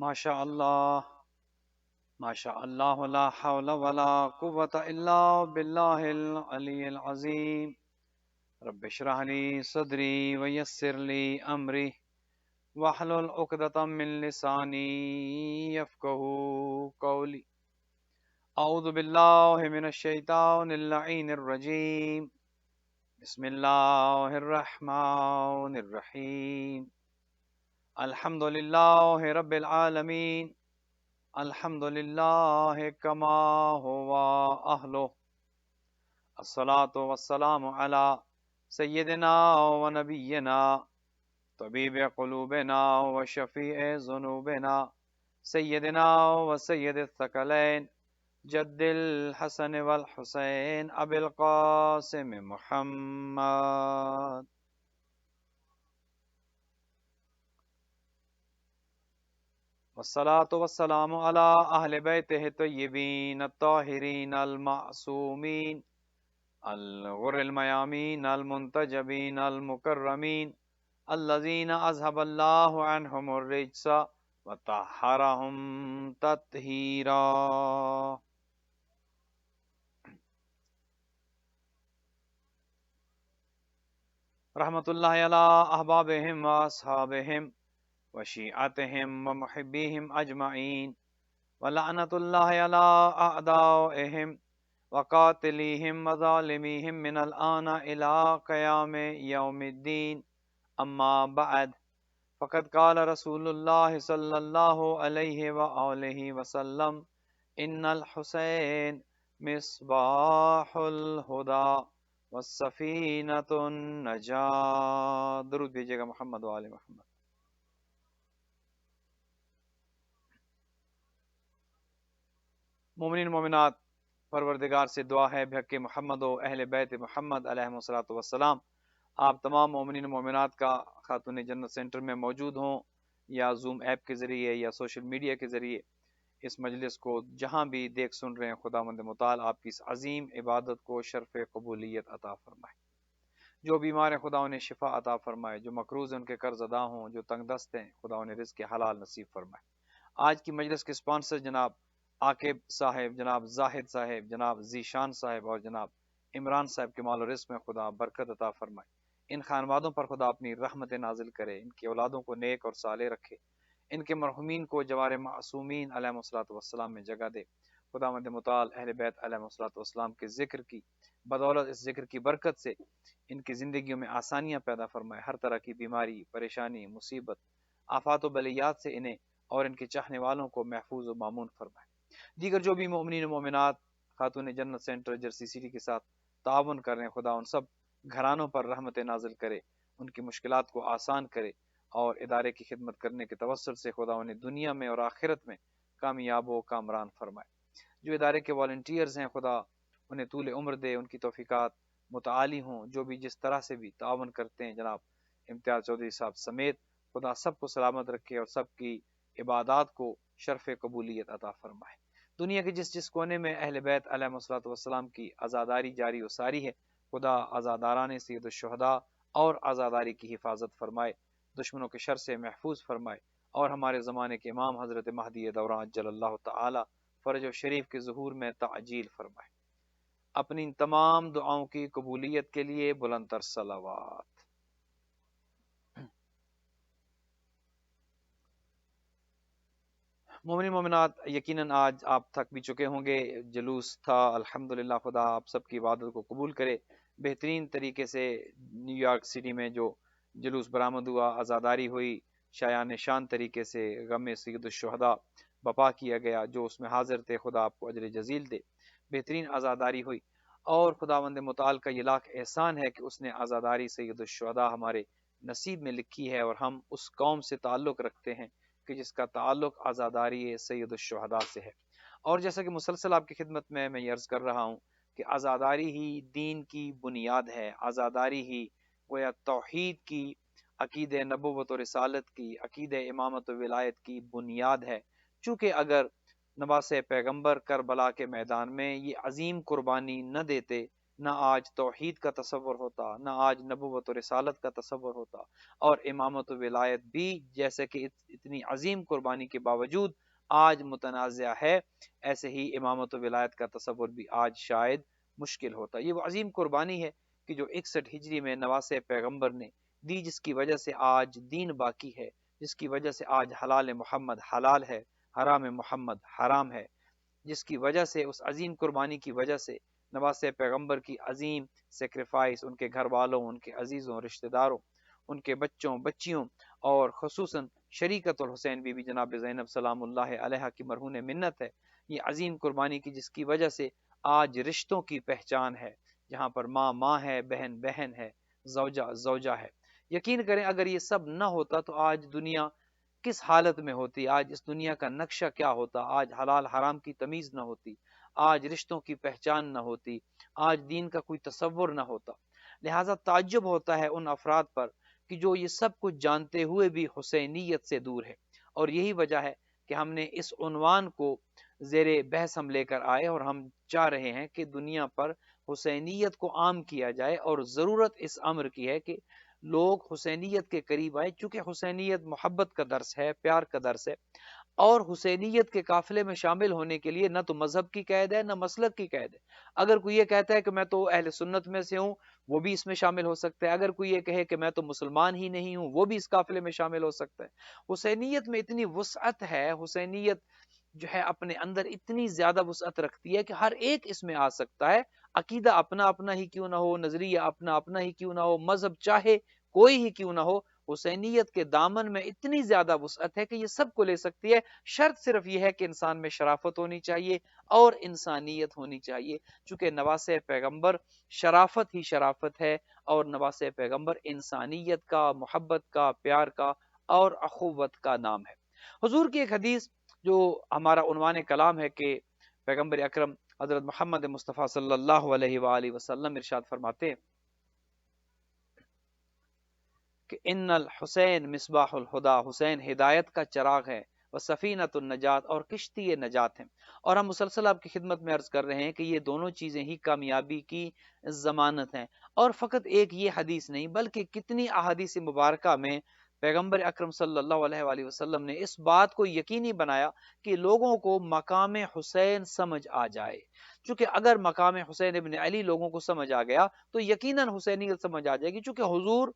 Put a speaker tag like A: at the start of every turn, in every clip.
A: ماشاء اللہ ماشاء اللہ لا حول ولا قوة الا باللہ العلی العظیم رب اشرح لی صدری ویسر لی امری واحلل عقدۃ من لسانی یفقهوا قولی اعوذ باللہ من الشیطان اللعین الرجیم بسم اللہ الرحمن الرحیم الحمد للہ رب العالمین الحمد للہ کما ہوا اہلہ الصلاة والسلام علی سیدنا و نبینا طبیب قلوبنا و شفیع ذنوبنا سیدنا و سید الثقلین جد الحسن والحسین ابی القاسم محمد والصلاة والسلام علی اہل بیتہ الطیبین الطاہرین المعصومین الغر المیامین المنتجبین المکرمین الذین اذهب اللہ عنہم الرجس وطہرہم تطہیرا. رحمت اللہ علی احبابہم و اصحابہم وشیعتہم ومحبیہم اجمعین ولعنت اللہ علی اعدائہم وقاتلیہم وظالمیہم من الآن الى قیام یوم الدین. اما بعد فقد قال رسول اللہ صلی اللہ علیہ وآلہ وسلم ان الحسین مصباح الہدی والسفینۃ النجاة. درود دیجیے گا محمد و آل محمد. مومنین مومنات، پروردگار سے دعا ہے بحق محمد و اہل بیت محمد علیہ الصلوۃ والسلام آپ تمام مومنین و مومنات کا خاتون جنت سینٹر میں موجود ہوں یا زوم ایپ کے ذریعے یا سوشل میڈیا کے ذریعے اس مجلس کو جہاں بھی دیکھ سن رہے ہیں، خداوند متعال آپ کی اس عظیم عبادت کو شرف قبولیت عطا فرمائے. جو بیمار ہیں خدا انہیں شفا عطا فرمائے، جو مقروض ہیں ان کے قرض ادا ہوں، جو تنگ دست ہیں خدا انہیں رزق حلال نصیب فرمائے. آج کی مجلس کے سپانسر جناب عاقب صاحب، جناب زاہد صاحب، جناب ذیشان صاحب اور جناب عمران صاحب کے مال و رزق میں خدا برکت عطا فرمائے. ان خانوادوں پر خدا اپنی رحمت نازل کرے، ان کی اولادوں کو نیک اور صالح رکھے، ان کے مرحومین کو جوار معصومین علیہ الصلوۃ والسلام میں جگہ دے. خداوند متعال اہل بیت علیہ الصلوۃ والسلام کے ذکر کی بدولت، اس ذکر کی برکت سے ان کی زندگیوں میں آسانیاں پیدا فرمائے. ہر طرح کی بیماری، پریشانی، مصیبت، آفات و بلیات سے انہیں اور ان کے چاہنے والوں کو محفوظ و مامون فرمائے. دیگر جو بھی مومنین و مومنات خاتون جنت سینٹر جرسی سٹی کے ساتھ تعاون کر رہے ہیں، خدا ان سب گھرانوں پر رحمت نازل کرے، ان کی مشکلات کو آسان کرے اور ادارے کی خدمت کرنے کے توسط سے خدا انہیں دنیا میں اور آخرت میں کامیاب و کامران فرمائے. جو ادارے کے والنٹیئرز ہیں خدا انہیں طول عمر دے، ان کی توفیقات متعالی ہوں. جو بھی جس طرح سے بھی تعاون کرتے ہیں جناب امتیاز چودھری صاحب سمیت، خدا سب کو سلامت رکھے اور سب کی عبادات کو شرف قبولیت عطا فرمائے. دنیا کے جس جس کونے میں اہل بیت علیہ الصلوۃ والسلام کی عزاداری جاری و ساری ہے، خدا عزاداران سید الشہداء اور عزاداری کی حفاظت فرمائے، دشمنوں کے شر سے محفوظ فرمائے اور ہمارے زمانے کے امام حضرت مہدی دوران عجل اللہ تعالی فرج و شریف کے ظہور میں تعجیل فرمائے. اپنی ان تمام دعاؤں کی قبولیت کے لیے بلند تر صلوات. مومنین مومنات، یقیناً آج آپ تھک بھی چکے ہوں گے، جلوس تھا. الحمدللہ خدا آپ سب کی عبادت کو قبول کرے. بہترین طریقے سے نیو یارک سٹی میں جو جلوس برآمد ہوا، عزاداری ہوئی، شایان شان طریقے سے غم سید الشہداء بپا کیا گیا. جو اس میں حاضر تھے خدا آپ کو اجر جزیل دے. بہترین عزاداری ہوئی اور خداوند متعال کا یہ لاکھ احسان ہے کہ اس نے عزاداری سید الشہداء ہمارے نصیب میں لکھی ہے اور ہم اس قوم سے تعلق رکھتے ہیں کہ جس کا تعلق عزاداری سید الشہداء سے ہے. اور جیسا کہ مسلسل آپ کی خدمت میں یہ عرض کر رہا ہوں کہ عزاداری ہی دین کی بنیاد ہے، عزاداری ہی گویا توحید کی، عقید نبوت و رسالت کی، عقید امامت و ولایت کی بنیاد ہے. چونکہ اگر نواس پیغمبر کربلا کے میدان میں یہ عظیم قربانی نہ دیتے، نہ آج توحید کا تصور ہوتا، نہ آج نبوت و رسالت کا تصور ہوتا، اور امامت و ولایت بھی جیسے کہ اتنی عظیم قربانی کے باوجود آج متنازع ہے، ایسے ہی امامت و ولایت کا تصور بھی آج شاید مشکل ہوتا۔ یہ وہ عظیم قربانی ہے کہ جو 61 ہجری میں نواسے پیغمبر نے دی، جس کی وجہ سے آج دین باقی ہے، جس کی وجہ سے آج حلال محمد حلال ہے، حرام محمد حرام ہے، جس کی وجہ سے، اس عظیم قربانی کی وجہ سے، نواسے پیغمبر کی عظیم سیکریفائس، ان کے گھر والوں، ان کے عزیزوں، رشتہ داروں، ان کے بچوں بچیوں، اور خصوصاً شریکت الحسین بی بی جناب زینب سلام اللہ علیہا کی مرہون منت ہے، یہ عظیم قربانی کی، جس کی وجہ سے آج رشتوں کی پہچان ہے، جہاں پر ماں ماں ہے، بہن بہن ہے، زوجہ زوجہ ہے۔ یقین کریں اگر یہ سب نہ ہوتا تو آج دنیا کس حالت میں ہوتی، آج اس دنیا کا نقشہ کیا ہوتا، آج حلال حرام کی تمیز نہ ہوتی، آج رشتوں کی پہچان نہ ہوتی، آج دین کا کوئی تصور نہ ہوتا۔ لہٰذا تعجب ہوتا ہے ان افراد پر کہ جو یہ سب کچھ جانتے ہوئے بھی حسینیت سے دور ہے، اور یہی وجہ ہے کہ ہم نے اس عنوان کو زیر بحث ہم لے کر آئے، اور ہم چاہ رہے ہیں کہ دنیا پر حسینیت کو عام کیا جائے، اور ضرورت اس امر کی ہے کہ لوگ حسینیت کے قریب آئے، چونکہ حسینیت محبت کا درس ہے، پیار کا درس ہے، اور حسینیت کے قافلے میں شامل ہونے کے لیے نہ تو مذہب کی قید ہے، نہ مسلک کی قید ہے۔ اگر کوئی یہ کہتا ہے کہ میں تو اہل سنت میں سے ہوں، وہ بھی اس میں شامل ہو سکتا ہے۔ اگر کوئی یہ کہے کہ میں تو مسلمان ہی نہیں ہوں، وہ بھی اس قافلے میں شامل ہو سکتا ہے۔ حسینیت میں اتنی وسعت ہے، حسینیت جو ہے اپنے اندر اتنی زیادہ وسعت رکھتی ہے کہ ہر ایک اس میں آ سکتا ہے، عقیدہ اپنا اپنا ہی کیوں نہ ہو، نظریہ اپنا اپنا ہی کیوں نہ ہو، مذہب چاہے کوئی ہی کیوں نہ ہو، حسینیت کے دامن میں اتنی زیادہ وسعت ہے کہ یہ سب کو لے سکتی ہے۔ شرط صرف یہ ہے کہ انسان میں شرافت ہونی چاہیے اور انسانیت ہونی چاہیے، چونکہ نواسے پیغمبر شرافت ہی شرافت ہے، اور نواسے پیغمبر انسانیت کا، محبت کا، پیار کا اور اخوت کا نام ہے۔ حضور کی ایک حدیث جو ہمارا عنوان کلام ہے کہ پیغمبر اکرم حضرت محمد مصطفیٰ صلی اللہ علیہ وآلہ وسلم ارشاد فرماتے ہیں کہ ان الحسین مصباح الہدا، حسین ہدایت کا چراغ ہے، وہ سفینۃ النجات، اور کشتی نجات ہے۔ اور ہم مسلسل آپ کی خدمت میں عرض کر رہے ہیں کہ یہ دونوں چیزیں ہی کامیابی کی ضمانت ہیں، اور فقط ایک یہ حدیث نہیں بلکہ کتنی احادیث مبارکہ میں پیغمبر اکرم صلی اللہ علیہ وآلہ وسلم نے اس بات کو یقینی بنایا کہ لوگوں کو مقام حسین سمجھ آ جائے، چونکہ اگر مقام حسین ابن علی لوگوں کو سمجھ آ گیا تو یقیناً حسینیت سمجھ آ جائے گی، چونکہ حضور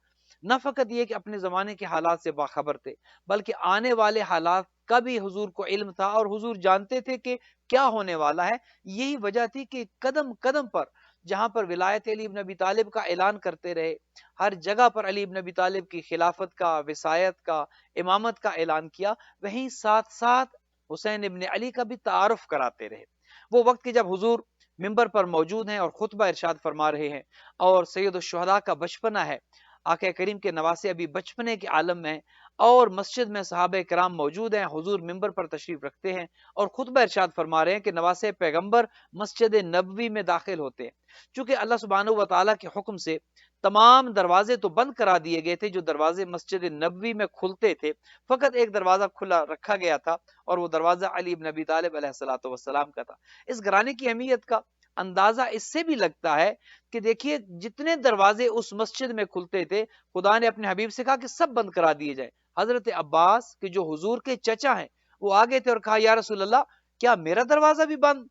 A: نہ فقط یہ کہ اپنے زمانے کے حالات سے باخبر تھے، بلکہ آنے والے حالات کا بھی حضور کو علم تھا، اور حضور جانتے تھے کہ کیا ہونے والا ہے۔ یہی وجہ تھی کہ قدم قدم پر جہاں پر ولایت علی ابن ابی طالب کا اعلان کرتے رہے، ہر جگہ پر علی ابن ابی طالب کی خلافت کا، وصایت کا، امامت کا اعلان کیا، وہیں ساتھ ساتھ حسین ابن علی کا بھی تعارف کراتے رہے۔ وہ وقت کہ جب حضور ممبر پر موجود ہیں اور خطبہ ارشاد فرما رہے ہیں، اور سید الشہداء کا بچپنا ہے، آقا کریم کے نواسے ابھی بچپنے کے عالم میں، اور مسجد میں صحابہ کرام موجود ہیں، حضور ممبر پر تشریف رکھتے ہیں اور خطبہ ارشاد فرما رہے ہیں کہ نواسے پیغمبر مسجد نبوی میں داخل ہوتے ہیں۔ چونکہ اللہ سبحانہ و تعالیٰ کے حکم سے تمام دروازے تو بند کرا دیے گئے تھے، جو دروازے مسجد نبوی میں کھلتے تھے فقط ایک دروازہ کھلا رکھا گیا تھا، اور وہ دروازہ علی ابن ابی طالب علیہ الصلوۃ والسلام کا تھا۔ اس گھرانے کی اہمیت کا اندازہ اس سے بھی لگتا ہے کہ دیکھیے جتنے دروازے اس مسجد میں کھلتے تھے، خدا نے اپنے حبیب سے کہا کہ سب بند کرا دیے جائیں۔ حضرت عباس کہ جو حضور کے چچا ہیں، وہ آگے تھے اور کہا یا رسول اللہ، کیا میرا دروازہ بھی بند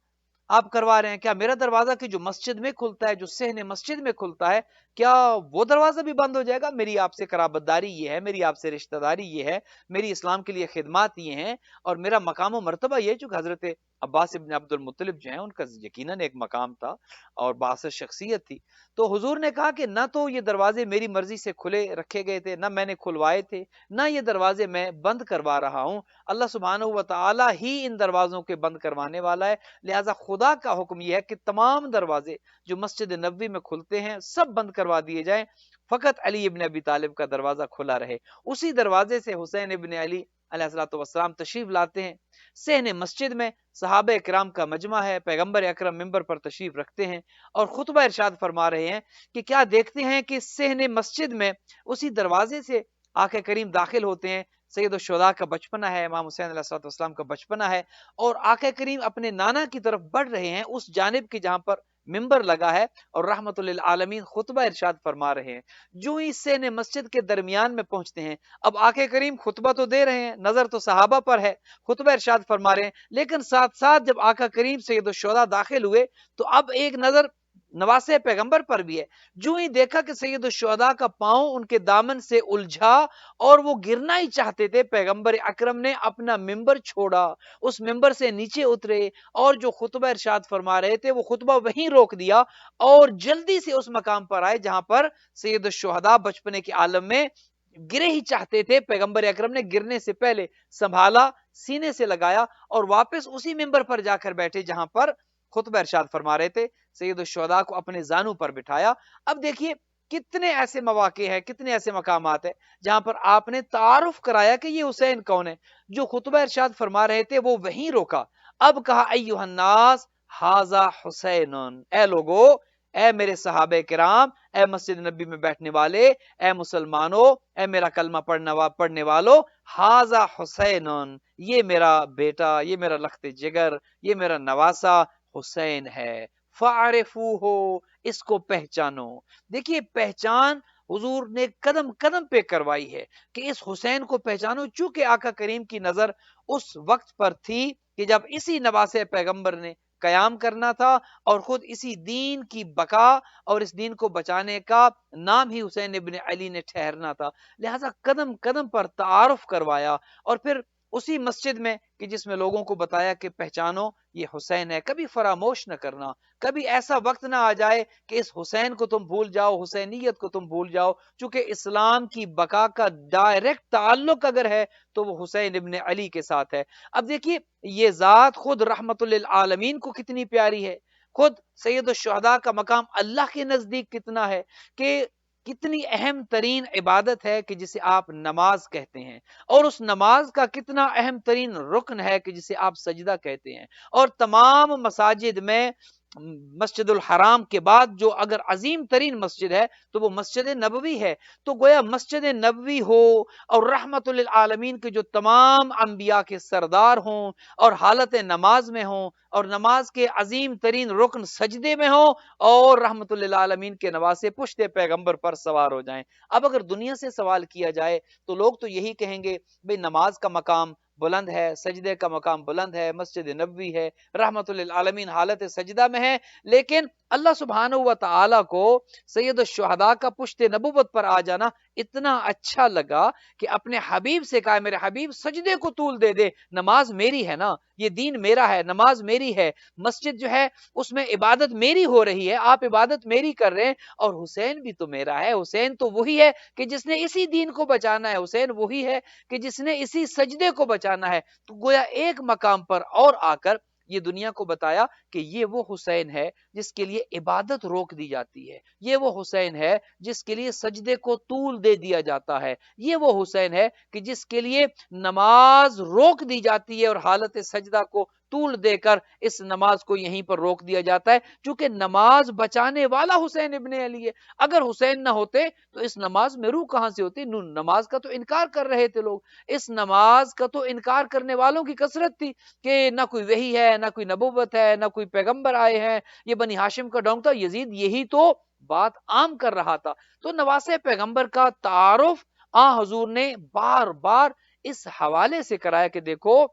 A: آپ کروا رہے ہیں؟ کیا میرا دروازہ کہ جو مسجد میں کھلتا ہے، جو صحن مسجد میں کھلتا ہے، کیا وہ دروازہ بھی بند ہو جائے گا؟ میری آپ سے قرابت داری یہ ہے، میری آپ سے رشتہ داری یہ ہے، میری اسلام کے لیے خدمات یہ ہیں، اور میرا مقام و مرتبہ یہ ہے۔ چونکہ حضرت عباس ابن عبد المطلب جو ہیں، ان کا یقیناً ایک مقام تھا اور باعث شخصیت تھی۔ تو حضور نے کہا کہ نہ تو یہ دروازے میری مرضی سے کھلے رکھے گئے تھے، نہ میں نے کھلوائے تھے، نہ یہ دروازے میں بند کروا رہا ہوں، اللہ سبحانہ و تعالی ہی ان دروازوں کے بند کروانے والا ہے۔ لہٰذا خدا کا حکم یہ ہے کہ تمام دروازے جو مسجد نبوی میں کھلتے ہیں سب بند کروا دیے جائیں، فقط علی ابن ابی طالب کا دروازہ کھلا رہے۔ اسی دروازے سے حسین ابن علی علیہ الصلوۃ والسلام تشریف لاتے ہیں صحن مسجد میں، صحابہ کرام کا مجمع ہے، پیغمبر اکرم ممبر پر تشریف رکھتے ہیں اور خطبہ ارشاد فرما رہے ہیں کہ کیا دیکھتے ہیں کہ صحن مسجد میں اسی دروازے سے آقا کریم داخل ہوتے ہیں، سید الشہداء کا بچپنا ہے، امام حسین علیہ الصلوۃ والسلام کا بچپنا ہے، اور آقا کریم اپنے نانا کی طرف بڑھ رہے ہیں اس جانب کی جہاں پر ممبر لگا ہے اور رحمت للعالمین خطبہ ارشاد فرما رہے ہیں۔ جو ہی سین مسجد کے درمیان میں پہنچتے ہیں، اب آقا کریم خطبہ تو دے رہے ہیں، نظر تو صحابہ پر ہے، خطبہ ارشاد فرما رہے ہیں، لیکن ساتھ ساتھ جب آقا کریم سید الشہداء داخل ہوئے تو اب ایک نظر نواسے پیغمبر پر بھی ہے۔ جو ہی دیکھا کہ سید الشہداء کا پاؤں ان کے دامن سے الجھا اور وہ گرنا ہی چاہتے تھے، پیغمبر اکرم نے اپنا ممبر چھوڑا، اس ممبر سے نیچے اترے اور جو خطبہ ارشاد فرما رہے تھے وہ خطبہ وہیں روک دیا اور جلدی سے اس مقام پر آئے جہاں پر سید الشہداء بچپنے کے عالم میں گرے ہی چاہتے تھے۔ پیغمبر اکرم نے گرنے سے پہلے سنبھالا، سینے سے لگایا اور واپس اسی ممبر پر جا کر بیٹھے جہاں پر خطبہ ارشاد فرما رہے تھے، سید الشہداء کو اپنے زانوں پر بٹھایا۔ اب دیکھیے کتنے ایسے مواقع ہیں، کتنے ایسے مقامات ہیں جہاں پر آپ نے تعارف کرایا کہ یہ حسین کون ہے۔ جو خطبہ ارشاد فرما رہے تھے وہ وہیں روکا، اب کہا ایھا الناس ھذا حسین، اے لوگو، اے میرے صحابہ کرام، اے مسجد نبی میں بیٹھنے والے، اے مسلمانوں، اے میرا کلمہ پڑھنے والو، ھذا حسین، یہ میرا بیٹا، یہ میرا لخت جگر، یہ میرا نواسا حسین ہے، فاعرفوہ، اس کو پہچانو۔ دیکھیے پہچان حضور نے قدم قدم پہ کروائی ہے کہ اس حسین کو پہچانو، چونکہ آقا کریم کی نظر اس وقت پر تھی کہ جب اسی نواسے پیغمبر نے قیام کرنا تھا اور خود اسی دین کی بقا اور اس دین کو بچانے کا نام ہی حسین ابن علی نے ٹھہرنا تھا، لہٰذا قدم قدم پر تعارف کروایا اور پھر اسی مسجد میں کہ جس میں لوگوں کو بتایا کہ پہچانو یہ حسین ہے، کبھی فراموش نہ کرنا، کبھی ایسا وقت نہ آ جائے کہ اس حسین کو تم بھول جاؤ، حسینیت کو تم بھول جاؤ، چونکہ اسلام کی بقا کا ڈائریکٹ تعلق اگر ہے تو وہ حسین ابن علی کے ساتھ ہے۔ اب دیکھیے یہ ذات خود رحمت للعالمین کو کتنی پیاری ہے، خود سید الشہداء کا مقام اللہ کے نزدیک کتنا ہے کہ کتنی اہم ترین عبادت ہے کہ جسے آپ نماز کہتے ہیں، اور اس نماز کا کتنا اہم ترین رکن ہے کہ جسے آپ سجدہ کہتے ہیں، اور تمام مساجد میں مسجد الحرام کے بعد جو اگر عظیم ترین مسجد ہے تو وہ مسجد نبوی ہے۔ تو گویا مسجد نبوی ہو اور رحمت للعالمین کے جو تمام انبیاء کے سردار ہوں اور حالت نماز میں ہوں اور نماز کے عظیم ترین رکن سجدے میں ہوں اور رحمت للعالمین کے نواسے پشت پیغمبر پر سوار ہو جائیں۔ اب اگر دنیا سے سوال کیا جائے تو لوگ تو یہی کہیں گے بھئی نماز کا مقام بلند ہے، سجدے کا مقام بلند ہے، مسجد نبوی ہے، رحمت للعالمین حالت سجدہ میں ہے، لیکن اللہ سبحانہ و تعالی کو سید الشہداء کا پشت نبوت پر آ جانا اتنا اچھا لگا کہ اپنے حبیب سے کہا میرے حبیب سجدے کو طول دے دے، نماز میری ہے نا، یہ دین میرا ہے، نماز میری ہے، مسجد جو ہے اس میں عبادت میری ہو رہی ہے، آپ عبادت میری کر رہے ہیں، اور حسین بھی تو میرا ہے، حسین تو وہی ہے کہ جس نے اسی دین کو بچانا ہے، حسین وہی ہے کہ جس نے اسی سجدے کو بچانا ہے۔ تو گویا ایک مقام پر اور آ کر یہ دنیا کو بتایا کہ یہ وہ حسین ہے جس کے لیے عبادت روک دی جاتی ہے، یہ وہ حسین ہے جس کے لیے سجدے کو طول دے دیا جاتا ہے، یہ وہ حسین ہے کہ جس کے لیے نماز روک دی جاتی ہے اور حالت سجدہ کو طول دے کر اس نماز کو یہیں پر روک دیا جاتا ہے، چونکہ نماز بچانے والا حسین ابن علی ہے۔ اگر حسین نہ ہوتے تو اس نماز میں روح کہاں سے ہوتی؟ نماز کا تو انکار کر رہے تھے لوگ، اس نماز کا تو انکار کرنے والوں کی کثرت تھی کہ نہ کوئی وحی ہے، نہ کوئی نبوت ہے، نہ کوئی پیغمبر آئے ہیں، یہ بنی ہاشم کا ڈونگ تھا، یزید یہی تو بات عام کر رہا تھا۔ تو نواسے پیغمبر کا تعارف حضور نے بار بار اس حوالے سے کرایا کہ دیکھو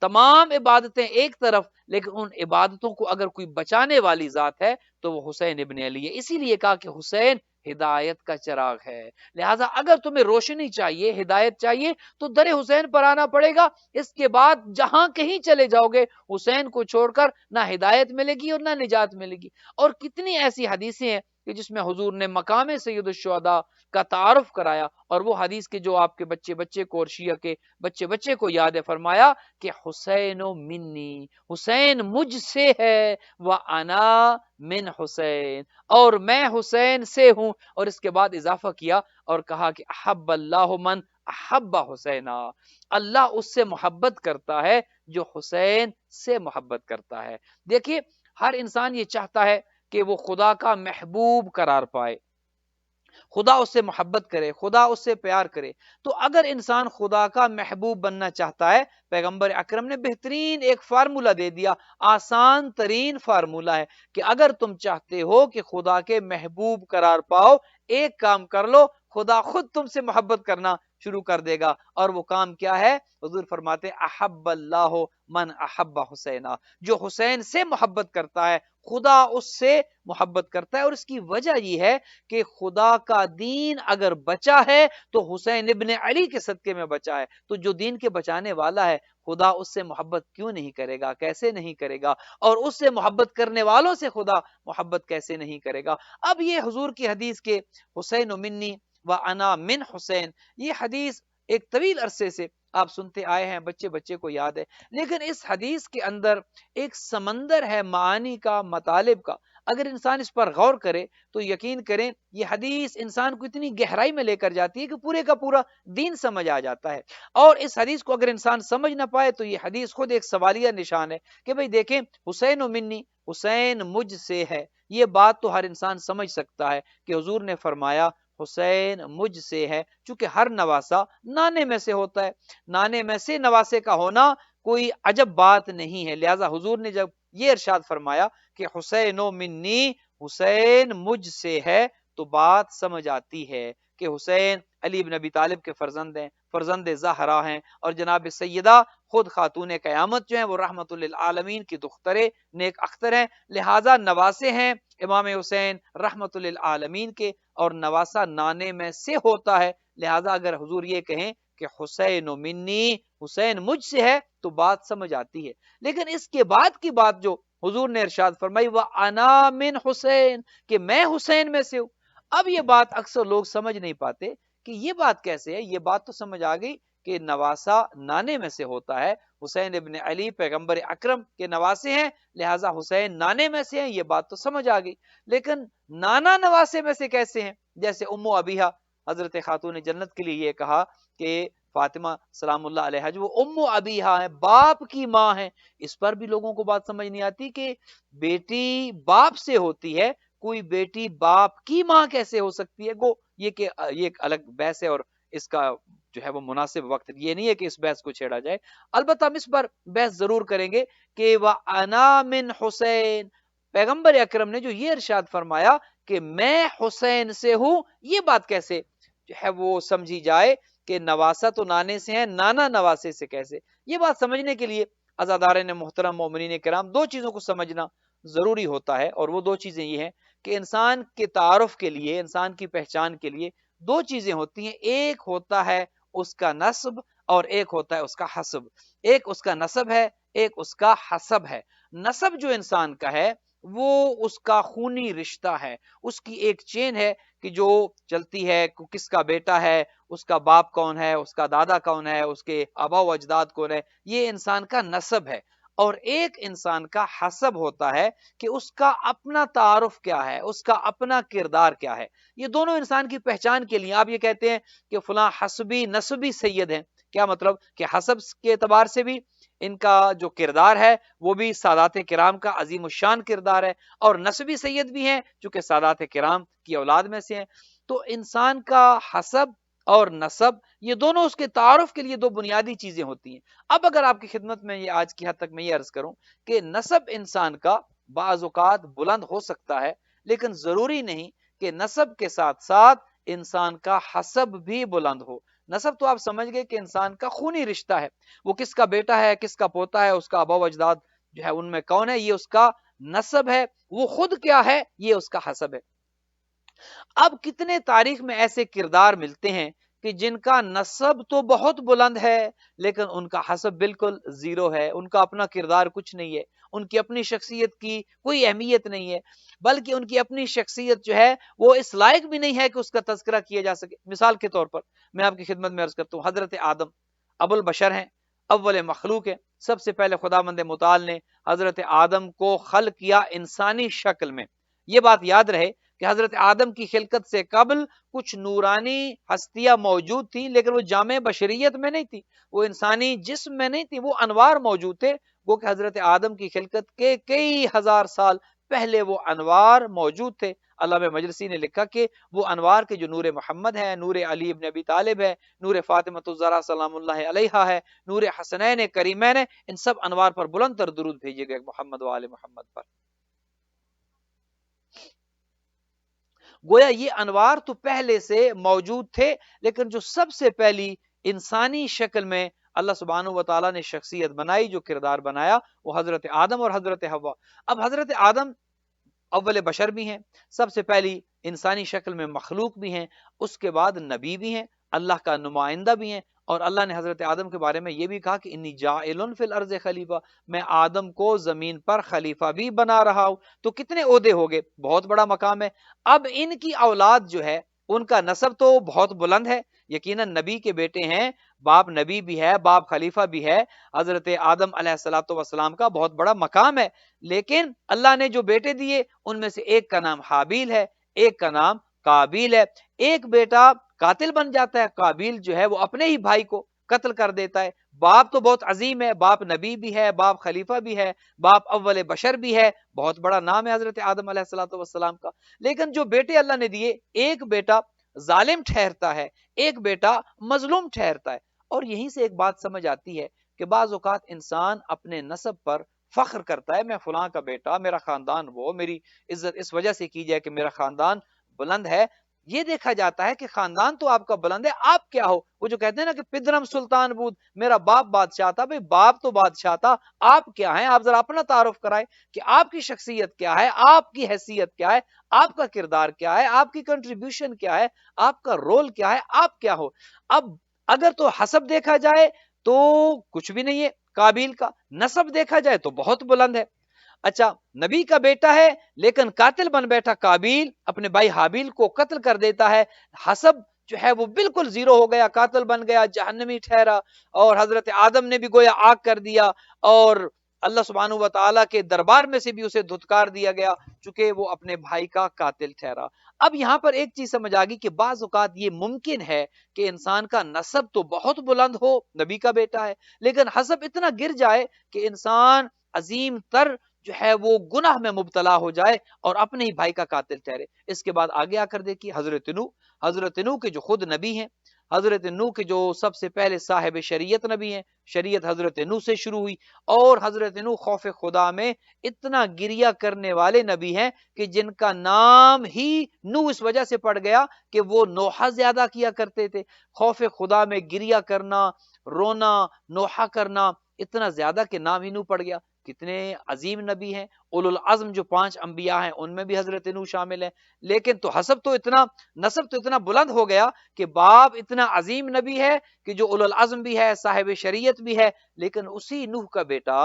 A: تمام عبادتیں ایک طرف، لیکن ان عبادتوں کو اگر کوئی بچانے والی ذات ہے تو وہ حسین ابن علی ہے۔ اسی لیے کہا کہ حسین ہدایت کا چراغ ہے، لہٰذا اگر تمہیں روشنی چاہیے، ہدایت چاہیے تو در حسین پر آنا پڑے گا، اس کے بعد جہاں کہیں چلے جاؤ گے حسین کو چھوڑ کر نہ ہدایت ملے گی اور نہ نجات ملے گی۔ اور کتنی ایسی حدیثیں ہیں کہ جس میں حضور نے مقام سید الشہداء کا تعارف کرایا، اور وہ حدیث کے جو آپ کے بچے بچے کو اور شیعہ کے بچے بچے کو یاد ہے، فرمایا کہ حسین منی، حسین مجھ سے ہے، وَأَنَا مِنْ حسین، اور میں حسین سے ہوں، اور اس کے بعد اضافہ کیا اور کہا کہ احب اللہ من احب حسینا، اللہ اس سے محبت کرتا ہے جو حسین سے محبت کرتا ہے۔ دیکھیے ہر انسان یہ چاہتا ہے کہ وہ خدا کا محبوب قرار پائے، خدا اس سے محبت کرے، خدا اس سے پیار کرے۔ تو اگر انسان خدا کا محبوب بننا چاہتا ہے، پیغمبر اکرم نے بہترین ایک فارمولہ دے دیا، آسان ترین فارمولہ ہے کہ اگر تم چاہتے ہو کہ خدا کے محبوب قرار پاؤ، ایک کام کر لو، خدا خود تم سے محبت کرنا شروع کر دے گا۔ اور وہ کام کیا ہے؟ حضور فرماتے احب اللہ من احب حسینا، جو حسین سے محبت کرتا ہے خدا اس سے محبت کرتا ہے۔ اور اس کی وجہ یہ ہے کہ خدا کا دین اگر بچا ہے تو حسین ابن علی کے صدقے میں بچا ہے۔ تو جو دین کے بچانے والا ہے خدا اس سے محبت کیوں نہیں کرے گا، کیسے نہیں کرے گا؟ اور اس سے محبت کرنے والوں سے خدا محبت کیسے نہیں کرے گا؟ اب یہ حضور کی حدیث کے حسین منی و انا من حسین، یہ حدیث ایک طویل عرصے سے آپ سنتے آئے ہیں، بچے بچے کو یاد ہے، لیکن اس حدیث کے اندر ایک سمندر ہے معانی کا، مطالب کا۔ اگر انسان اس پر غور کرے تو یقین کریں یہ حدیث انسان کو اتنی گہرائی میں لے کر جاتی ہے کہ پورے کا پورا دین سمجھ آ جاتا ہے۔ اور اس حدیث کو اگر انسان سمجھ نہ پائے تو یہ حدیث خود ایک سوالیہ نشان ہے کہ بھئی دیکھیں، حسین و منی، حسین مجھ سے ہے، یہ بات تو ہر انسان سمجھ سکتا ہے کہ حضور نے فرمایا حسین مجھ سے ہے، چونکہ ہر نواسا نانے میں سے ہوتا ہے، نانے میں سے نواسے کا ہونا کوئی عجب بات نہیں ہے۔ لہٰذا حضور نے جب یہ ارشاد فرمایا کہ حسین و منی، حسین مجھ سے ہے، تو بات سمجھ آتی ہے کہ حسین علی بن ابی طالب کے فرزند ہیں، فرزند زہرا ہیں، اور جناب سیدہ خود خاتون قیامت جو ہیں وہ رحمت للعالمین کی دختر نیک اختر ہیں، لہٰذا نواسے ہیں امام حسین رحمت للعالمین کے، اور نواسا نانے میں سے ہوتا ہے۔ لہٰذا اگر حضور یہ کہیں کہ حسین و منی، حسین مجھ سے ہے، تو بات سمجھ آتی ہے۔ لیکن اس کے بعد کی بات جو حضور نے ارشاد فرمائی وَأَنَا مِنْ حسین، کہ میں حسین میں سے ہوں، اب یہ بات اکثر لوگ سمجھ نہیں پاتے کہ یہ بات کیسے ہے۔ یہ بات تو سمجھ آ گئی کہ نواسا نانے میں سے ہوتا ہے، حسین ابن علی پیغمبر اکرم کے نواسے ہیں، لہٰذا حسین نانے میں سے ہیں، یہ بات تو سمجھ آ گئی۔ لیکن نانا نواسے میں سے کیسے ہیں؟ جیسے ام ابیہا، حضرت خاتون جنت کے لیے یہ کہا کہ فاطمہ سلام اللہ علیہا جو وہ ام ابیہا ہے، باپ کی ماں ہے، اس پر بھی لوگوں کو بات سمجھ نہیں آتی کہ بیٹی باپ سے ہوتی ہے، کوئی بیٹی باپ کی ماں کیسے ہو سکتی ہے؟ گو یہ کہ یہ ایک الگ بحث ہے، اور اس کا جو ہے وہ مناسب وقت یہ نہیں ہے کہ اس بحث کو چھیڑا جائے۔ البتہ ہم اس پر بحث ضرور کریں گے کہ وَأَنَا مِنْ حسین، پیغمبر اکرم نے جو یہ ارشاد فرمایا کہ میں حسین سے ہوں، یہ بات کیسے جو ہے وہ سمجھی جائے کہ نواسا تو نانے سے ہیں، نانا نواسے سے کیسے؟ یہ بات سمجھنے کے لیے عزادارین محترم مومنین کرام دو چیزوں کو سمجھنا ضروری ہوتا ہے، اور وہ دو چیزیں یہ ہیں کہ انسان کے تعارف کے لیے، انسان کی پہچان کے لیے دو چیزیں ہوتی ہیں، ایک ہوتا ہے اس کا نسب اور ایک ہوتا ہے اس کا حسب۔ ایک اس کا نسب ہے، ایک اس کا حسب ہے۔ نسب جو انسان کا ہے وہ اس کا خونی رشتہ ہے، اس کی ایک چین ہے کہ جو چلتی ہے، کس کا بیٹا ہے، اس کا باپ کون ہے، اس کا دادا کون ہے، اس کے آبا و اجداد کون ہے، یہ انسان کا نسب ہے۔ اور ایک انسان کا حسب ہوتا ہے کہ اس کا اپنا تعارف کیا ہے، اس کا اپنا کردار کیا ہے۔ یہ دونوں انسان کی پہچان کے لیے آپ یہ کہتے ہیں کہ فلاں حسبی نسبی سید ہیں، کیا مطلب کہ حسب کے اعتبار سے بھی ان کا جو کردار ہے وہ بھی سادات کرام کا عظیم الشان کردار ہے، اور نسبی سید بھی ہیں چونکہ سادات کرام کی اولاد میں سے ہیں۔ تو انسان کا حسب اور نسب یہ دونوں اس کے تعارف کے لیے دو بنیادی چیزیں ہوتی ہیں۔ اب اگر آپ کی خدمت میں یہ آج کی حد تک میں یہ عرض کروں کہ نسب انسان کا بعض اوقات بلند ہو سکتا ہے، لیکن ضروری نہیں کہ نسب کے ساتھ ساتھ انسان کا حسب بھی بلند ہو۔ نسب تو آپ سمجھ گئے کہ انسان کا خونی رشتہ ہے، وہ کس کا بیٹا ہے، کس کا پوتا ہے، اس کا آبا و اجداد جو ہے ان میں کون ہے، یہ اس کا نسب ہے۔ وہ خود کیا ہے، یہ اس کا حسب ہے۔ اب کتنے تاریخ میں ایسے کردار ملتے ہیں کہ جن کا نسب تو بہت بلند ہے لیکن ان کا حسب بالکل زیرو ہے، ان کا اپنا کردار کچھ نہیں ہے، ان کی اپنی شخصیت کی کوئی اہمیت نہیں ہے، بلکہ ان کی اپنی شخصیت جو ہے وہ اس لائق بھی نہیں ہے کہ اس کا تذکرہ کیا جا سکے۔ مثال کے طور پر میں آپ کی خدمت میں عرض کرتا ہوں، حضرت آدم ابو البشر ہیں، اول مخلوق ہیں، سب سے پہلے خداوند متعال نے حضرت آدم کو خلق کیا انسانی شکل میں۔ یہ بات یاد رہے کہ حضرت آدم کی خلقت سے قبل کچھ نورانی ہستیاں موجود تھیں، لیکن وہ جامع بشریت میں نہیں تھی، وہ انسانی جسم میں نہیں تھی، وہ انوار موجود تھے، وہ کہ حضرت آدم کی خلقت کے کئی ہزار سال پہلے وہ انوار موجود تھے۔ علامہ مجلسی نے لکھا کہ وہ انوار کے جو نور محمد ہے، نور علی ابن ابی طالب ہے، نور فاطمۃ الزہرا سلام اللہ علیہا ہے، نور حسنین کریمین ہے، ان سب انوار پر بلند تر درود بھیجے گئے محمد و آل محمد پر۔ گویا یہ انوار تو پہلے سے موجود تھے، لیکن جو سب سے پہلی انسانی شکل میں اللہ سبحانہ و تعالیٰ نے شخصیت بنائی، جو کردار بنایا، وہ حضرت آدم اور حضرت حوا۔ اب حضرت آدم اول بشر بھی ہیں، سب سے پہلی انسانی شکل میں مخلوق بھی ہیں، اس کے بعد نبی بھی ہیں، اللہ کا نمائندہ بھی ہیں، اور اللہ نے حضرت آدم کے بارے میں یہ بھی کہا کہ انی جاعل فی الارض خلیفہ، میں آدم کو زمین پر خلیفہ بھی بنا رہا ہوں۔ تو کتنے عہدے ہو گئے، بہت بڑا مقام ہے۔ اب ان کی اولاد جو ہے ان کا نسب تو بہت بلند ہے، یقیناً نبی کے بیٹے ہیں، باپ نبی بھی ہے، باپ خلیفہ بھی ہے، حضرت آدم علیہ الصلوۃ والسلام کا بہت بڑا مقام ہے۔ لیکن اللہ نے جو بیٹے دیے ان میں سے ایک کا نام حابیل ہے، ایک کا نام قابیل ہے۔ ایک بیٹا قاتل بن جاتا ہے، قابیل جو ہے وہ اپنے ہی بھائی کو قتل کر دیتا ہے۔ باپ تو بہت عظیم ہے، باپ نبی بھی ہے، باپ خلیفہ بھی ہے، باپ اول بشر بھی ہے، بہت بڑا نام ہے حضرت آدم علیہ الصلوۃ والسلام کا۔ لیکن جو بیٹے اللہ نے دیے، ایک بیٹا ظالم ٹھہرتا ہے، ایک بیٹا مظلوم ٹھہرتا ہے۔ اور یہیں سے ایک بات سمجھ آتی ہے کہ بعض اوقات انسان اپنے نسب پر فخر کرتا ہے، میں فلاں کا بیٹا، میرا خاندان، وہ میری عزت اس وجہ سے کی جائے کہ میرا خاندان بلند ہے۔ یہ دیکھا جاتا ہے کہ خاندان تو آپ کا بلند ہے، آپ کیا ہو؟ وہ جو کہتے ہیں نا کہ پدرم سلطان بود، میرا باپ بادشاہ تھا، بھئی باپ تو بادشاہ تھا، آپ کیا ہیں؟ آپ ذرا اپنا تعارف کرائیں کہ آپ کی شخصیت کیا ہے، آپ کی حیثیت کیا ہے، آپ کا کردار کیا ہے، آپ کی کنٹریبیوشن کیا ہے، آپ کا رول کیا ہے، آپ کیا ہو؟ اب اگر تو حسب دیکھا جائے تو کچھ بھی نہیں ہے، قابیل کا نسب دیکھا جائے تو بہت بلند ہے۔ اچھا، نبی کا بیٹا ہے لیکن قاتل بن بیٹھا، قابیل اپنے بھائی حابیل کو قتل کر دیتا ہے، حسب جو ہے وہ بالکل زیرو ہو گیا، قاتل بن گیا، جہنمی ٹھہرا، اور حضرت آدم نے بھی گویا آگ کر دیا، اور اللہ سبحانہ و تعالیٰ کے دربار میں سے بھی اسے دھتکار دیا گیا، چونکہ وہ اپنے بھائی کا قاتل ٹھہرا۔ اب یہاں پر ایک چیز سمجھ آ گئی کہ بعض اوقات یہ ممکن ہے کہ انسان کا نسب تو بہت بلند ہو، نبی کا بیٹا ہے، لیکن حسب اتنا گر جائے کہ انسان عظیم تر جو ہے وہ گناہ میں مبتلا ہو جائے اور اپنے ہی بھائی کا قاتل ٹھہرے۔ اس کے بعد آگے آ کر دیکھیے حضرت نوح کے جو خود نبی ہیں، حضرت نوح کے جو سب سے پہلے صاحب شریعت نبی ہیں، شریعت حضرت نوح سے شروع ہوئی، اور حضرت نوح خوف خدا میں اتنا گریہ کرنے والے نبی ہیں کہ جن کا نام ہی نوح اس وجہ سے پڑ گیا کہ وہ نوحہ زیادہ کیا کرتے تھے۔ خوف خدا میں گریہ کرنا، رونا، نوحہ کرنا اتنا زیادہ کہ نام ہی نوح پڑ گیا۔ کتنے عظیم نبی ہیں، اولو العزم جو 5 انبیاء ہیں ان میں بھی حضرت نوح شامل ہیں، لیکن تو حسب تو اتنا، نسب تو اتنا بلند ہو گیا کہ باپ اتنا عظیم نبی ہے کہ جو اولو العزم بھی ہے، صاحب شریعت بھی ہے، لیکن اسی نوح کا بیٹا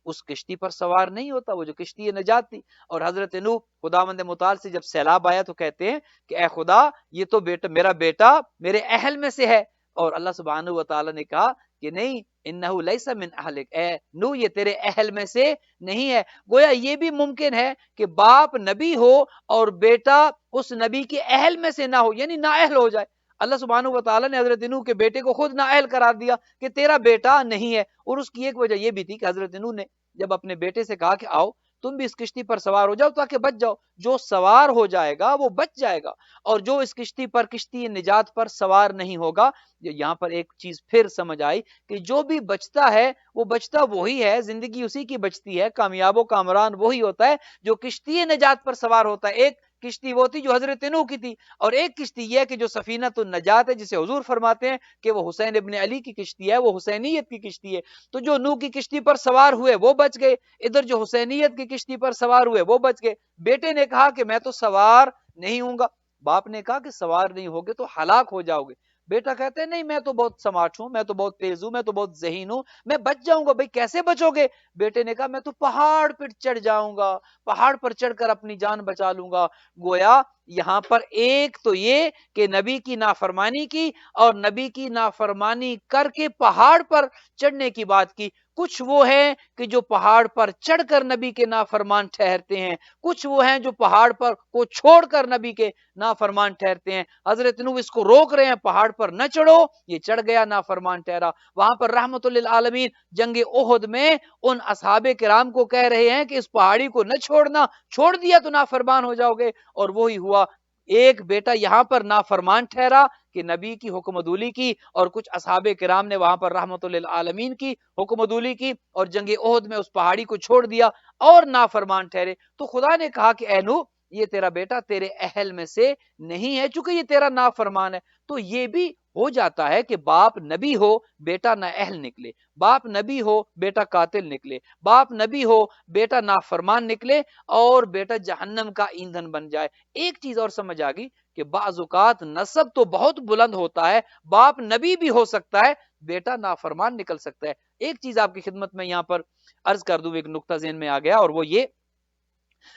A: اس کشتی پر سوار نہیں ہوتا، وہ جو کشتی نجات تھی۔ اور حضرت نوح خداوند متعال سے جب سیلاب آیا تو کہتے ہیں کہ اے خدا، یہ تو میرا بیٹا میرے اہل میں سے ہے، اور اللہ سبحانہ و تعالی نے کہا کہ نہیں، انہو لیس من اہلک، اے نوح یہ تیرے اہل میں سے نہیں ہے۔ گویا یہ بھی ممکن ہے کہ باپ نبی ہو اور بیٹا اس نبی کے اہل میں سے نہ ہو، یعنی نااہل ہو جائے۔ اللہ سبحانہ و تعالی نے حضرت نوح کے بیٹے کو خود نااہل قرار دیا کہ تیرا بیٹا نہیں ہے، اور اس کی ایک وجہ یہ بھی تھی کہ حضرت نوح نے جب اپنے بیٹے سے کہا کہ آؤ تم بھی اس کشتی پر سوار ہو جاؤ تاکہ بچ جاؤ، جو سوار ہو جائے گا وہ بچ جائے گا، اور جو اس کشتی پر، کشتی نجات پر سوار نہیں ہوگا۔ یہاں پر ایک چیز پھر سمجھ آئی کہ جو بھی بچتا ہے وہ بچتا وہی ہے، زندگی اسی کی بچتی ہے، کامیاب و کامران وہی ہوتا ہے جو کشتی نجات پر سوار ہوتا ہے۔ ایک کشتی وہ تھی جو حضرت نوح کی تھی، اور ایک کشتی یہ ہے کہ جو سفینۃ النجات ہے، جسے حضور فرماتے ہیں کہ وہ حسین ابن علی کی کشتی ہے، وہ حسینیت کی کشتی ہے۔ تو جو نوح کی کشتی پر سوار ہوئے وہ بچ گئے، ادھر جو حسینیت کی کشتی پر سوار ہوئے وہ بچ گئے۔ بیٹے نے کہا کہ میں تو سوار نہیں ہوں گا، باپ نے کہا کہ سوار نہیں ہوگے تو ہلاک ہو جاؤ گے۔ بیٹا کہتے ہیں نہیں، میں تو بہت سمارٹ ہوں، میں تو بہت تیز ہوں، میں تو بہت ذہین ہوں، میں بچ جاؤں گا۔ بھائی کیسے بچو گے؟ بیٹے نے کہا میں تو پہاڑ پر چڑھ جاؤں گا، پہاڑ پر چڑھ کر اپنی جان بچا لوں گا۔ گویا یہاں پر ایک تو یہ کہ نبی کی نافرمانی کی، اور نبی کی نافرمانی کر کے پہاڑ پر چڑھنے کی بات کی۔ کچھ وہ ہیں کہ جو پہاڑ پر چڑھ کر نبی کے نافرمان ٹھہرتے ہیں، کچھ وہ ہیں جو پہاڑ پر کو چھوڑ کر نبی کے نافرمان ٹھہرتے ہیں۔ حضرت نوح اس کو روک رہے ہیں، پہاڑ پر نہ چڑھو، یہ چڑھ گیا نافرمان ٹھہرا۔ وہاں پر رحمت للعالمین جنگ احد میں ان اصحاب کرام کو کہہ رہے ہیں کہ اس پہاڑی کو نہ چھوڑنا، چھوڑ دیا تو نافرمان ہو جاؤ گے، اور وہی ہوا۔ ایک بیٹا یہاں پر نافرمان ٹھہرا کہ نبی کی حکم عدولی کی، اور کچھ اصحاب کرام نے وہاں پر رحمت للعالمین کی حکم عدولی کی اور جنگ احد میں اس پہاڑی کو چھوڑ دیا اور نافرمان ٹھہرے۔ تو خدا نے کہا کہ اے نوح، یہ تیرا بیٹا تیرے اہل میں سے نہیں ہے، چونکہ یہ تیرا نافرمان ہے۔ تو یہ بھی ہو جاتا ہے کہ باپ نبی ہو، بیٹا نہ اہل نکلے، باپ نبی ہو، بیٹا قاتل نکلے، باپ نبی ہو، بیٹا نافرمان نکلے، اور بیٹا جہنم کا ایندھن بن جائے۔ ایک چیز اور سمجھ آ گئی کہ بعض اوقات نسب تو بہت بلند ہوتا ہے، باپ نبی بھی ہو سکتا ہے، بیٹا نافرمان نکل سکتا ہے۔ ایک چیز آپ کی خدمت میں یہاں پر عرض کر دوں، ایک نقطہ ذہن میں آ گیا، اور وہ یہ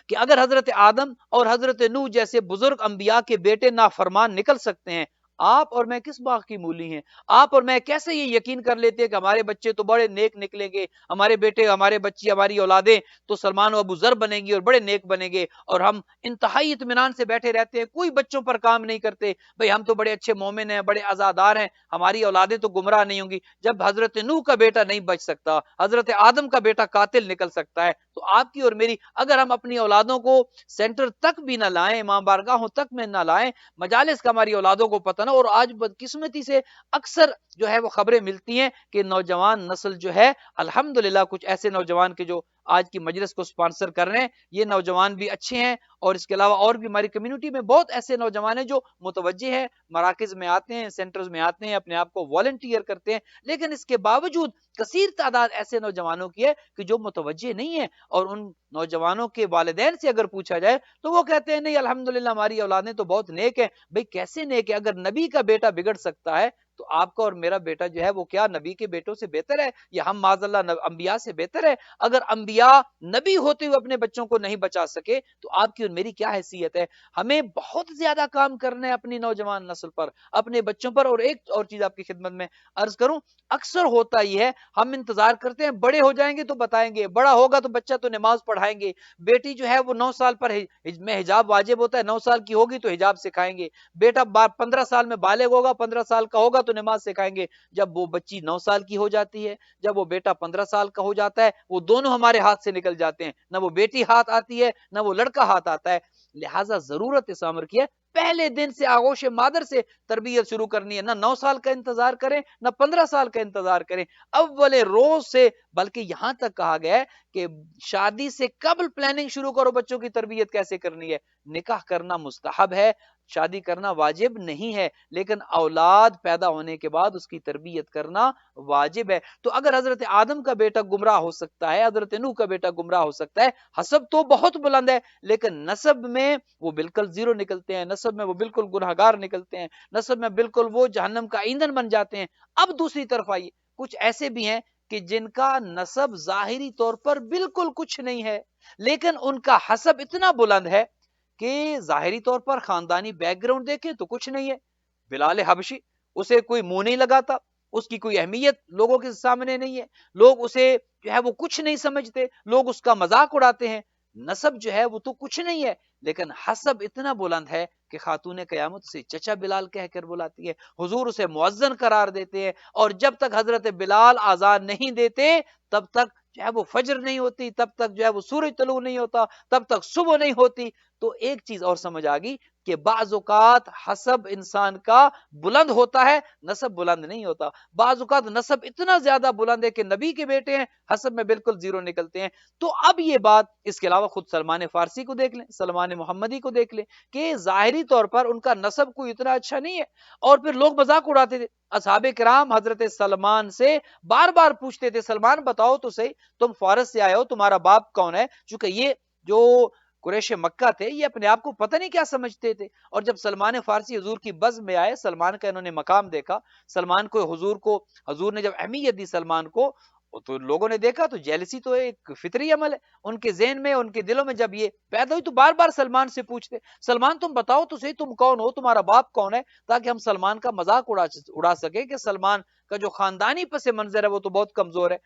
A: کہ اگر حضرت آدم اور حضرت نوح جیسے بزرگ انبیاء کے بیٹے نافرمان نکل سکتے ہیں، آپ اور میں کس باغ کی مولی ہیں؟ آپ اور میں کیسے یہ یقین کر لیتے ہیں کہ ہمارے بچے تو بڑے نیک نکلیں گے، ہمارے بیٹے، ہمارے بچی، ہماری اولادیں تو سلمان و ابو ذر بنیں گی اور بڑے نیک بنیں گے، اور ہم انتہائی اطمینان سے بیٹھے رہتے ہیں، کوئی بچوں پر کام نہیں کرتے، بھئی ہم تو بڑے اچھے مومن ہیں، بڑے عزادار ہیں، ہماری اولادیں تو گمراہ نہیں ہوں گی۔ جب حضرت نوح کا بیٹا نہیں بچ سکتا، حضرت آدم کا بیٹا قاتل نکل سکتا ہے، تو آپ کی اور میری اگر ہم اپنی اولادوں کو سینٹر تک بھی نہ لائیں، امام بارگاہوں تک میں نہ لائیں، مجالس کا ہماری اولادوں کو پتہ نہ، اور آج بدقسمتی سے اکثر جو ہے وہ خبریں ملتی ہیں کہ نوجوان نسل جو ہے، الحمدللہ کچھ ایسے نوجوان کے جو آج کی مجلس کو سپانسر کر رہے ہیں، یہ نوجوان بھی اچھے ہیں، اور اس کے علاوہ اور بھی ہماری کمیونٹی میں بہت ایسے نوجوان ہیں جو متوجہ ہیں، مراکز میں آتے ہیں، سینٹرز میں آتے ہیں، اپنے آپ کو والنٹیئر کرتے ہیں، لیکن اس کے باوجود کثیر تعداد ایسے نوجوانوں کی ہے کہ جو متوجہ نہیں ہے، اور ان نوجوانوں کے والدین سے اگر پوچھا جائے تو وہ کہتے ہیں نہیں الحمدللہ ہماری اولادیں تو بہت نیک ہیں۔ بھئی کیسے نیک ہے؟ اگر نبی کا بیٹا بگڑ سکتا ہے تو آپ کا اور میرا بیٹا جو ہے وہ کیا نبی کے بیٹوں سے بہتر ہے، یا ہم معاذ اللہ انبیاء سے بہتر ہے؟ اگر انبیاء نبی ہوتے ہوئے اپنے بچوں کو نہیں بچا سکے تو آپ کی اور میری کیا حیثیت ہے؟ ہمیں بہت زیادہ کام کرنا ہے اپنی نوجوان نسل پر، اپنے بچوں پر۔ اور ایک اور چیز آپ کی خدمت میں عرض کروں، اکثر ہوتا یہ ہے ہم انتظار کرتے ہیں بڑے ہو جائیں گے تو بتائیں گے، بڑا ہوگا تو بچہ تو نماز پڑھائیں گے، بیٹی جو ہے وہ 9 سال پر میں حجاب واجب ہوتا ہے، 9 سال کی ہوگی تو حجاب سکھائیں گے، بیٹا 15 سال میں بالغ ہوگا، 15 سال کا ہوگا تو نماز سکھائیں گے۔ جب وہ بچی 9 سال کی ہو جاتی ہے، جب وہ بیٹا 15 سال کا ہو جاتا ہے، وہ دونوں ہمارے ہاتھ سے نکل جاتے ہیں، نہ وہ بیٹی ہاتھ آتی ہے نہ وہ لڑکا ہاتھ آتا ہے۔ لہٰذا ضرورت اس امر کی ہے پہلے دن سے آغوش مادر سے تربیت شروع کرنی ہے، نہ 9 سال کا انتظار کریں نہ 15 سال کا انتظار کریں، اول روز سے۔ بلکہ یہاں تک کہا گیا ہے کہ شادی سے قبل پلاننگ شروع کرو بچوں کی تربیت کیسے کرنی ہے۔ نکاح کرنا مستحب ہے، شادی کرنا واجب نہیں ہے، لیکن اولاد پیدا ہونے کے بعد اس کی تربیت کرنا واجب ہے۔ تو اگر حضرت آدم کا بیٹا گمراہ ہو سکتا ہے، حضرت نوح کا بیٹا گمراہ ہو سکتا ہے، حسب تو بہت بلند ہے، لیکن نسب میں وہ بالکل زیرو نکلتے ہیں، نسب میں وہ بالکل گنہگار نکلتے ہیں، نسب میں بالکل وہ جہنم کا ایندھن بن جاتے ہیں۔ اب دوسری طرف آئیے، کچھ ایسے بھی ہیں کہ جن کا نسب ظاہری طور پر بالکل کچھ نہیں ہے، لیکن ان کا حسب اتنا بلند ہے کہ ظاہری طور پر خاندانی بیک گراؤنڈ دیکھیں تو کچھ نہیں ہے۔ بلال حبشی، اسے کوئی منہ نہیں لگاتا، اس کی کوئی اہمیت لوگوں کے سامنے نہیں ہے، لوگ اسے جو ہے وہ کچھ نہیں سمجھتے، لوگ اس کا مذاق اڑاتے ہیں۔ نسب جو ہے وہ تو کچھ نہیں ہے، لیکن حسب اتنا بلند ہے کہ خاتون قیامت سے چچا بلال کہہ کر بلاتی ہے، حضور اسے مؤذن قرار دیتے ہیں، اور جب تک حضرت بلال آذان نہیں دیتے تب تک جو ہے وہ فجر نہیں ہوتی، تب تک جو ہے وہ سورج طلوع نہیں ہوتا، تب تک صبح نہیں ہوتی۔ تو ایک چیز اور سمجھ آ گئی کہ بعض اوقات حسب انسان کا بلند ہوتا ہے، نسب بلند نہیں ہوتا۔ بعض اوقات نسب اتنا زیادہ بلند ہے کہ نبی کے بیٹے ہیں، حسب میں بالکل زیرو نکلتے ہیں۔ تو اب یہ بات، اس کے علاوہ خود سلمان فارسی کو دیکھ لیں، سلمان محمدی کو دیکھ لیں کہ ظاہری طور پر ان کا نسب کوئی اتنا اچھا نہیں ہے، اور پھر لوگ مذاق اڑاتے تھے۔ اصحاب کرام حضرت سلمان سے بار بار پوچھتے تھے، سلمان بتاؤ تو صحیح، تم فارس سے آئے ہو، تمہارا باپ کون ہے؟ چونکہ یہ جو قریش مکہ تھے یہ اپنے آپ کو پتہ نہیں کیا سمجھتے تھے، اور جب سلمان فارسی حضور کی بزم میں آئے، سلمان کا انہوں نے مقام دیکھا، سلمان کو حضور نے جب اہمیت دی سلمان کو، تو لوگوں نے دیکھا تو جیلسی تو ایک فطری عمل ہے ان کے ذہن میں، ان کے دلوں میں جب یہ پیدا ہوئی تو بار بار سلمان سے پوچھتے، سلمان تم بتاؤ تو صحیح تم کون ہو، تمہارا باپ کون ہے، تاکہ ہم سلمان کا مذاق اڑا سکیں کہ سلمان کا جو خاندانی پس منظر ہے وہ تو بہت کمزور ہے۔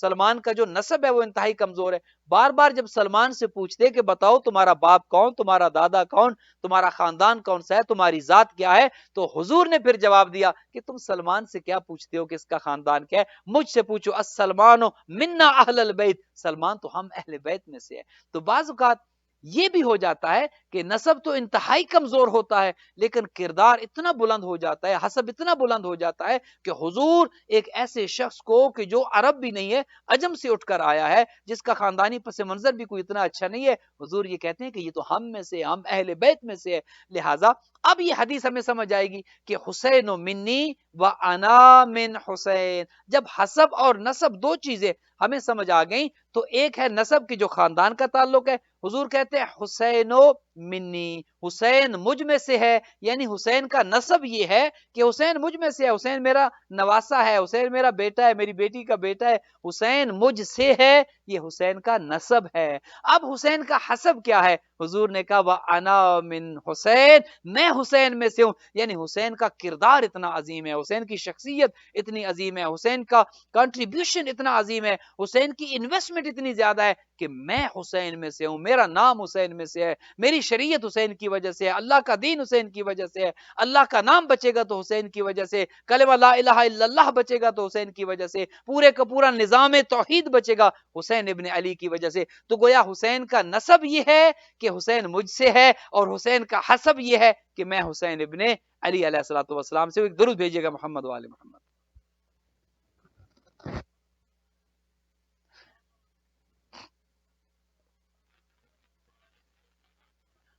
A: سلمان کا جو نسب ہے وہ انتہائی کمزور ہے. بار بار جب سلمان سے پوچھتے کہ بتاؤ تمہارا باپ کون، تمہارا دادا کون، تمہارا خاندان کون سا ہے، تمہاری ذات کیا ہے، تو حضور نے پھر جواب دیا کہ تم سلمان سے کیا پوچھتے ہو کہ اس کا خاندان کیا ہے، مجھ سے پوچھو، السلمان منا اہل البیت، سلمان تو ہم اہل بیت میں سے ہے. تو بعض اوقات یہ بھی ہو جاتا ہے کہ نسب تو انتہائی کمزور ہوتا ہے لیکن کردار اتنا بلند ہو جاتا ہے، حسب اتنا بلند ہو جاتا ہے کہ حضور ایک ایسے شخص کو کہ جو عرب بھی نہیں ہے، عجم سے اٹھ کر آیا ہے، جس کا خاندانی پس منظر بھی کوئی اتنا اچھا نہیں ہے، حضور یہ کہتے ہیں کہ یہ تو ہم میں سے، ہم اہل بیت میں سے ہے. لہٰذا اب یہ حدیث ہمیں سمجھ آئے گی کہ حسین و منی و انا من حسین. جب حسب اور نسب دو چیزیں ہمیں سمجھ آ گئیں تو ایک ہے نسب کی جو خاندان کا تعلق ہے، حضور کہتے ہیں حسین و منی، حسین مجھ میں سے ہے، یعنی حسین کا نسب یہ ہے کہ حسین مجھ میں سے ہے، حسین میرا نواسا ہے، حسین میرا بیٹا ہے، میری بیٹی کا بیٹا ہے، حسین مجھ سے ہے، یہ حسین کا نسب ہے. اب حسین کا حسب کیا ہے؟ حضور نے کہا وَأَنَا مِن حسین، میں حسین میں سے ہوں. یعنی حسین کا کردار اتنا عظیم ہے، حسین کی شخصیت اتنی عظیم ہے، حسین کا کنٹریبیوشن اتنا عظیم ہے، حسین کی انویسٹمنٹ اتنی زیادہ ہے کہ میں حسین میں سے ہوں، میرا نام حسین میں سے ہے، میری شریعت حسین کی وجہ سے ہے، اللہ کا دین حسین کی وجہ سے ہے، اللہ کا نام بچے گا تو حسین کی وجہ سے، کلمہ لا الہ الا اللہ بچے گا تو حسین کی وجہ سے، پورے کا پورا نظام توحید بچے گا حسین ابن علی کی وجہ سے. تو گویا حسین کا نسب یہ ہے کہ حسین مجھ سے ہے، اور حسین کا حسب یہ ہے کہ میں حسین ابن علی علیہ الصلوۃ والسلام سے. ایک درود بھیجیے گا محمد و آل محمد.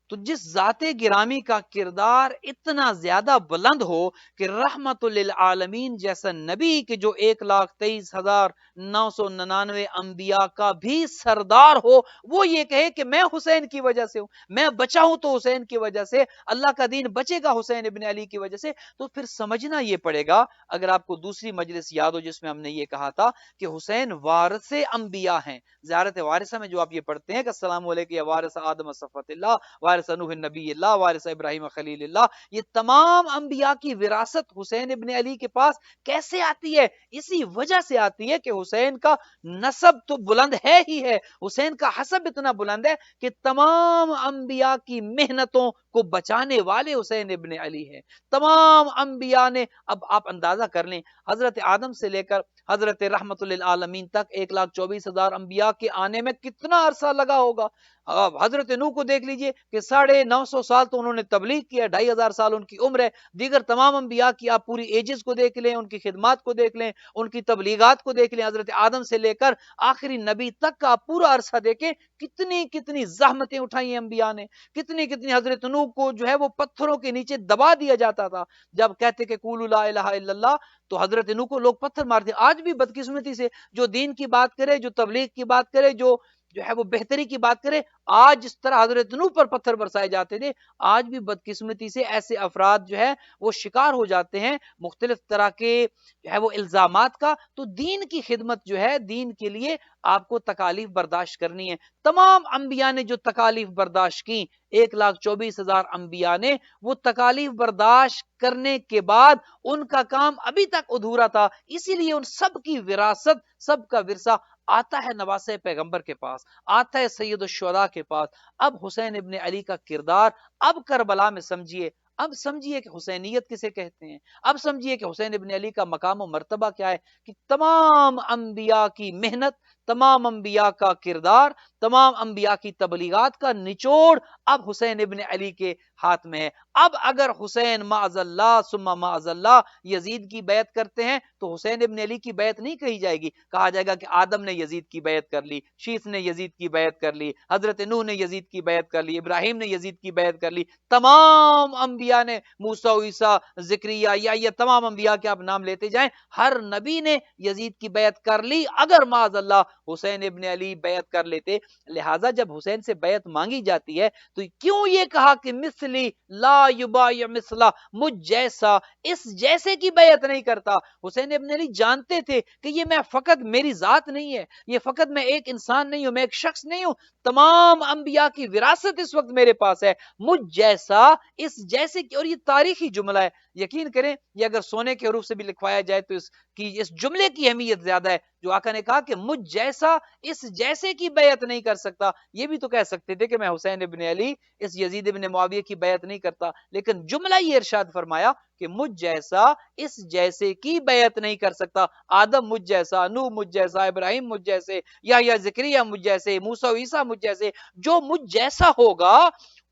A: تو جس ذات گرامی کا کردار اتنا زیادہ بلند ہو کہ رحمت للعالمین جیسا نبی کہ جو 1,23,999 انبیاء کا بھی سردار ہو، وہ یہ کہے کہ میں حسین کی وجہ سے ہوں، میں بچا ہوں تو حسین کی وجہ سے، اللہ کا دین بچے گا حسین ابن علی کی وجہ سے. تو پھر سمجھنا یہ پڑے گا، اگر آپ کو دوسری مجلس یاد ہو جس میں ہم نے یہ کہا تھا کہ حسین وارث انبیاء ہیں. زیارت وارثہ میں جو آپ یہ پڑھتے ہیں کہ السلام علیکم یا وارث آدم صفوت اللہ، وارث نوح نبی اللہ، وارث ابراہیم خلیل اللہ، یہ تمام انبیاء کی وراثت حسین ابن علی کے پاس کیسے آتی ہے؟ اسی وجہ سے آتی ہے کہ حسین کا نسب تو بلند ہے ہی ہے، حسین کا حسب اتنا بلند ہے کہ تمام انبیاء کی محنتوں کو بچانے والے حسین ابن علی ہیں. تمام انبیاء نے، اب آپ اندازہ کر لیں، حضرت آدم سے لے کر حضرت رحمت للعالمین تک 1,24,000 انبیاء کے آنے میں کتنا عرصہ لگا ہوگا. اب حضرت نوح کو دیکھ لیجئے کہ 950 سال تو انہوں نے تبلیغ کیا، 2,500 سال ان کی عمر ہے. دیگر تمام انبیاء کی آپ پوری ایجز کو دیکھ لیں، ان کی خدمات کو دیکھ لیں، ان کی تبلیغات کو دیکھ لیں، حضرت آدم سے لے کر آخری نبی تک کا آپ پورا عرصہ دیکھیں، کتنی کتنی زحمتیں اٹھائی ہیں انبیاء نے، کتنی کتنی. حضرت نوح کو جو ہے وہ پتھروں کے نیچے دبا دیا جاتا تھا جب کہتے کہ قولوا لا الہ الا اللہ، تو حضرت نوح کو لوگ پتھر مارتے. آج بھی بدقسمتی سے جو دین کی بات کرے، جو تبلیغ کی بات کرے، جو ہے وہ بہتری کی بات کرے، آج جس طرح حضرت نوح پر پتھر برسائے جاتے تھے، آج بھی بدقسمتی سے ایسے افراد جو ہے وہ شکار ہو جاتے ہیں مختلف طرح کے جو ہے وہ الزامات کا. تو دین کی خدمت جو ہے، دین کے لیے آپ کو تکالیف برداشت کرنی ہے. تمام انبیاء نے جو تکالیف برداشت کی، 1,24,000 انبیاء نے، وہ تکالیف برداشت کرنے کے بعد ان کا کام ابھی تک ادھورا تھا. اسی لیے ان سب کی وراثت، سب کا ورثہ آتا ہے نواسے پیغمبر کے پاس، آتا ہے سید الشہداء کے پاس. اب حسین ابن علی کا کردار اب کربلا میں سمجھیے، اب سمجھیے کہ حسینیت کسے کہتے ہیں، اب سمجھیے کہ حسین ابن علی کا مقام و مرتبہ کیا ہے، کہ تمام انبیاء کی محنت، تمام انبیاء کا کردار، تمام انبیاء کی تبلیغات کا نچوڑ اب حسین ابن علی کے ہاتھ میں ہے. اب اگر حسین معاذ اللہ ثم معاذ اللہ یزید کی بیعت کرتے ہیں تو حسین ابن علی کی بیعت نہیں کہی جائے گی، کہا جائے گا کہ آدم نے یزید کی بیعت کر لی، شیث نے یزید کی بیعت کر لی، حضرت نوح نے یزید کی بیعت کر لی، ابراہیم نے یزید کی بیعت کر لی، تمام انبیاء نے، موسیٰ، عیسیٰ، زکریا، یا یہ تمام انبیاء کے آپ نام لیتے جائیں، ہر نبی نے یزید کی بیعت کر لی اگر معاذ اللہ حسین ابن علی بیعت کر لیتے. لہٰذا جب حسین سے بیعت مانگی جاتی ہے تو کیوں یہ کہا کہ مثلی لا یبایع مثلا، مجھ جیسا اس جیسے کی بیعت نہیں کرتا. حسین ابن علی جانتے تھے کہ یہ میں فقط میری ذات نہیں ہے، یہ فقط میں ایک انسان نہیں ہوں، میں ایک شخص نہیں ہوں، تمام انبیاء کی وراثت اس وقت میرے پاس ہے، مجھ جیسا اس جیسے کی. اور یہ تاریخی جملہ ہے، یقین کریں یہ اگر سونے کے حروف سے بھی لکھوایا جائے تو اس جملے کی اہمیت زیادہ ہے، جو آقا نے کہا کہ مجھ جیسا اس جیسے کی بیعت نہیں کر سکتا۔ یہ بھی تو کہہ سکتے تھے کہ میں حسین ابن علی اس یزید ابن معاویہ کی بیعت نہیں کرتا، لیکن جملہ یہ ارشاد فرمایا کہ مجھ جیسا اس جیسے کی بیعت نہیں کر سکتا۔ آدم مجھ جیسا، نوح مجھ جیسا، ابراہیم مجھ جیسے، یا زکریا مجھ جیسے، موسیٰ و عیسیٰ مجھ جیسے، جو مجھ جیسا ہوگا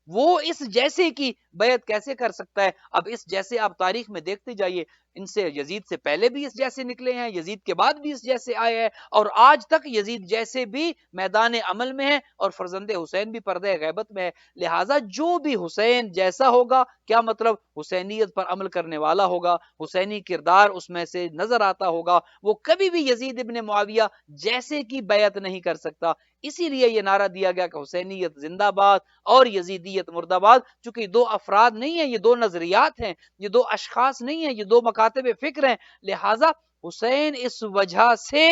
A: وہ اس جیسے کی بیعت کیسے کر سکتا ہے؟ اب اس جیسے آپ تاریخ میں دیکھتے جائیے، ان سے یزید سے پہلے بھی اس جیسے نکلے ہیں، یزید کے بعد بھی اس جیسے آئے ہیں، اور آج تک یزید جیسے بھی میدان عمل میں ہیں، اور فرزند حسین بھی پردہ غیبت میں ہے۔ لہٰذا جو بھی حسین جیسا ہوگا، کیا مطلب حسینیت پر عمل کرنے والا ہوگا، حسینی کردار اس میں سے نظر آتا ہوگا، وہ کبھی بھی یزید ابن معاویہ جیسے کی بیعت نہیں کر سکتا۔ اسی لیے یہ نعرہ دیا گیا کہ حسینیت زندہ باد اور یزیدیت مردہ باد، چونکہ یہ دو افراد نہیں ہیں، یہ دو نظریات ہیں، یہ دو اشخاص نہیں ہیں، یہ دو مکاتب فکر ہیں۔ لہٰذا حسین اس وجہ سے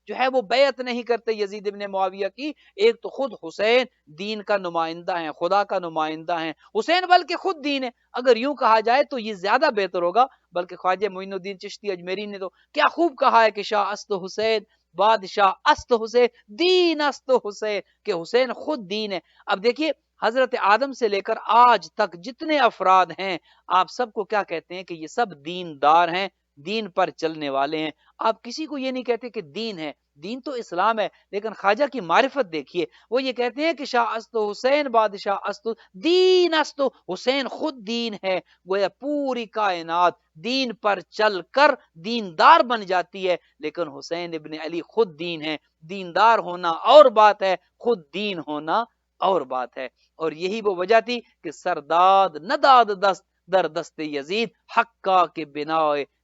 A: جو ہے وہ بیعت نہیں کرتے یزید ابن معاویہ کی۔ ایک تو خود حسین دین کا نمائندہ ہیں، خدا کا نمائندہ ہیں، حسین بلکہ خود دین ہے۔ اگر یوں کہا جائے تو یہ زیادہ بہتر ہوگا، بلکہ خواجہ معین الدین چشتی اجمیری نے تو کیا خوب کہا ہے کہ شاہ است حسین بادشاہ است حسین دین است حسین، کہ حسین خود دین ہے۔ اب دیکھیے حضرت آدم سے لے کر آج تک جتنے افراد ہیں، آپ سب کو کیا کہتے ہیں کہ یہ سب دیندار ہیں، دین پر چلنے والے ہیں۔ آپ کسی کو یہ نہیں کہتے کہ دین ہے، دین تو اسلام ہے، لیکن خواجہ کی معرفت دیکھیے، وہ یہ کہتے ہیں کہ شاہ است حسین بادشاہ است دین است حسین خود دین ہے۔ گویا پوری کائنات دین پر چل کر دیندار بن جاتی ہے، لیکن حسین ابن علی خود دین ہے۔ دیندار ہونا اور بات ہے، خود دین ہونا اور بات ہے۔ اور یہی وہ وجہ تھی کہ سرداد نداد دست در دست یزید حقا کے بنا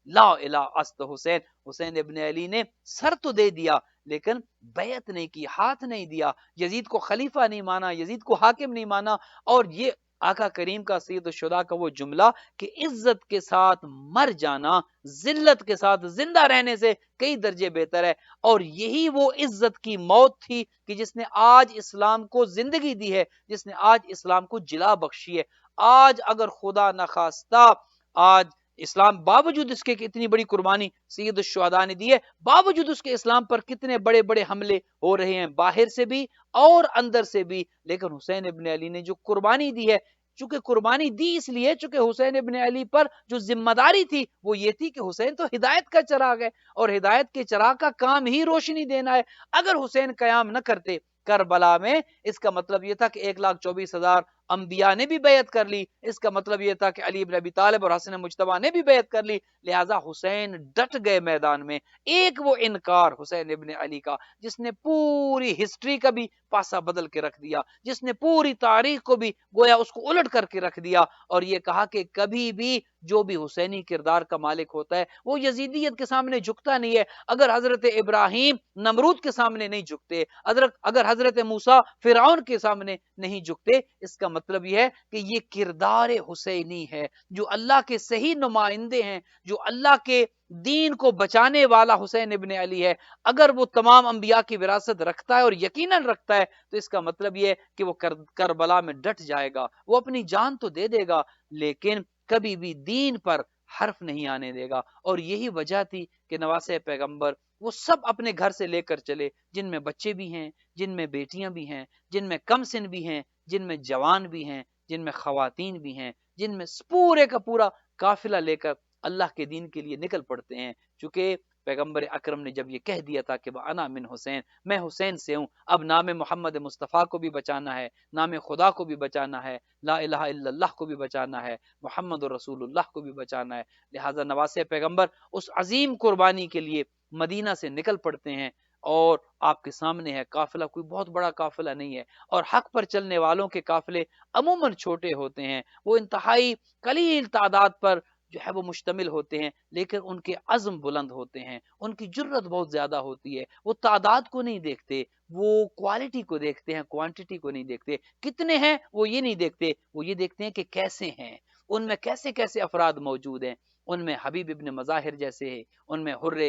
A: لا الہ است حسین۔ حسین ابن علی نے سر تو دے دیا لیکن بیعت نہیں کی، ہاتھ نہیں دیا، یزید کو خلیفہ نہیں مانا، یزید کو حاکم نہیں مانا۔ اور یہ آقا کریم کا سید الشہداء کا وہ جملہ کہ عزت کے ساتھ مر جانا ذلت کے ساتھ زندہ رہنے سے کئی درجے بہتر ہے۔ اور یہی وہ عزت کی موت تھی کہ جس نے آج اسلام کو زندگی دی ہے، جس نے آج اسلام کو جلا بخشی ہے۔ آج اگر خدا نخواستہ آج اسلام باوجود اس کے اتنی بڑی قربانی سید الشہداء نے دی ہے، باوجود اس کے اسلام پر کتنے بڑے بڑے حملے ہو رہے ہیں، باہر سے بھی اور اندر سے بھی، لیکن حسین ابن علی نے جو قربانی دی ہے، چونکہ قربانی دی اس لیے چونکہ حسین ابن علی پر جو ذمہ داری تھی وہ یہ تھی کہ حسین تو ہدایت کا چراغ ہے، اور ہدایت کے چراغ کا کام ہی روشنی دینا ہے۔ اگر حسین قیام نہ کرتے کربلا میں، اس کا مطلب یہ تھا کہ 1,24,000 انبیاء نے بھی بیعت کر لی، اس کا مطلب یہ تھا کہ علی بن ابی طالب اور حسن مجتبیٰ نے بھی بیعت کر لی۔ لہٰذا حسین ڈٹ گئے میدان میں۔ ایک وہ انکار حسین ابن علی کا جس نے پوری ہسٹری کا بھی پاسا بدل کے رکھ دیا، جس نے پوری تاریخ کو بھی گویا اس کو الٹ کر کے رکھ دیا، اور یہ کہا کہ کبھی بھی جو بھی حسینی کردار کا مالک ہوتا ہے وہ یزیدیت کے سامنے جھکتا نہیں ہے۔ اگر حضرت ابراہیم نمرود کے سامنے نہیں جھکتے، اگر حضرت موسیٰ فرعون کے سامنے نہیں جھکتے، اس کا مطلب یہ ہے کہ یہ کردار حسینی ہے۔ جو اللہ کے صحیح نمائندے ہیں، جو اللہ کے دین کو بچانے والا حسین ابن علی ہے، اگر وہ تمام انبیاء کی وراثت رکھتا ہے اور یقیناً رکھتا ہے، تو اس کا مطلب یہ ہے کہ وہ کربلا میں ڈٹ جائے گا، وہ اپنی جان تو دے دے گا لیکن کبھی بھی دین پر حرف نہیں آنے دے گا۔ اور یہی وجہ تھی کہ نواسہ پیغمبر وہ سب اپنے گھر سے لے کر چلے، جن میں بچے بھی ہیں، جن میں بیٹیاں بھی ہیں، جن میں کم سن بھی ہیں، جن میں جوان بھی ہیں، جن میں خواتین بھی ہیں، جن میں پورے کا پورا قافلہ لے کر اللہ کے دین کے لیے نکل پڑتے ہیں۔ چونکہ پیغمبر اکرم نے جب یہ کہہ دیا تھا کہ وَأَنَا مِنْ حسین، میں حسین سے ہوں، اب نام محمد مصطفیٰ کو بھی بچانا ہے، نام خدا کو بھی بچانا ہے، لا الہ الا اللہ کو بھی بچانا ہے، محمد رسول اللہ کو بھی بچانا ہے۔ لہٰذا نواسہ پیغمبر اس عظیم قربانی کے لیے مدینہ سے نکل پڑتے ہیں، اور آپ کے سامنے ہے قافلہ کوئی بہت بڑا قافلہ نہیں ہے، اور حق پر چلنے والوں کے قافلے عموماً چھوٹے ہوتے ہیں، وہ انتہائی قلیل تعداد پر جو ہے وہ مشتمل ہوتے ہیں، لیکن ان کے عزم بلند ہوتے ہیں، ان کی جرت بہت زیادہ ہوتی ہے۔ وہ تعداد کو نہیں دیکھتے، وہ کوالٹی کو دیکھتے ہیں، کوانٹٹی کو نہیں دیکھتے۔ کتنے ہیں وہ یہ نہیں دیکھتے، وہ یہ دیکھتے ہیں کہ کیسے ہیں، ان میں کیسے کیسے افراد موجود ہیں۔ ان میں حبیب ابن مظاہر جیسے ہیں، ان میں حر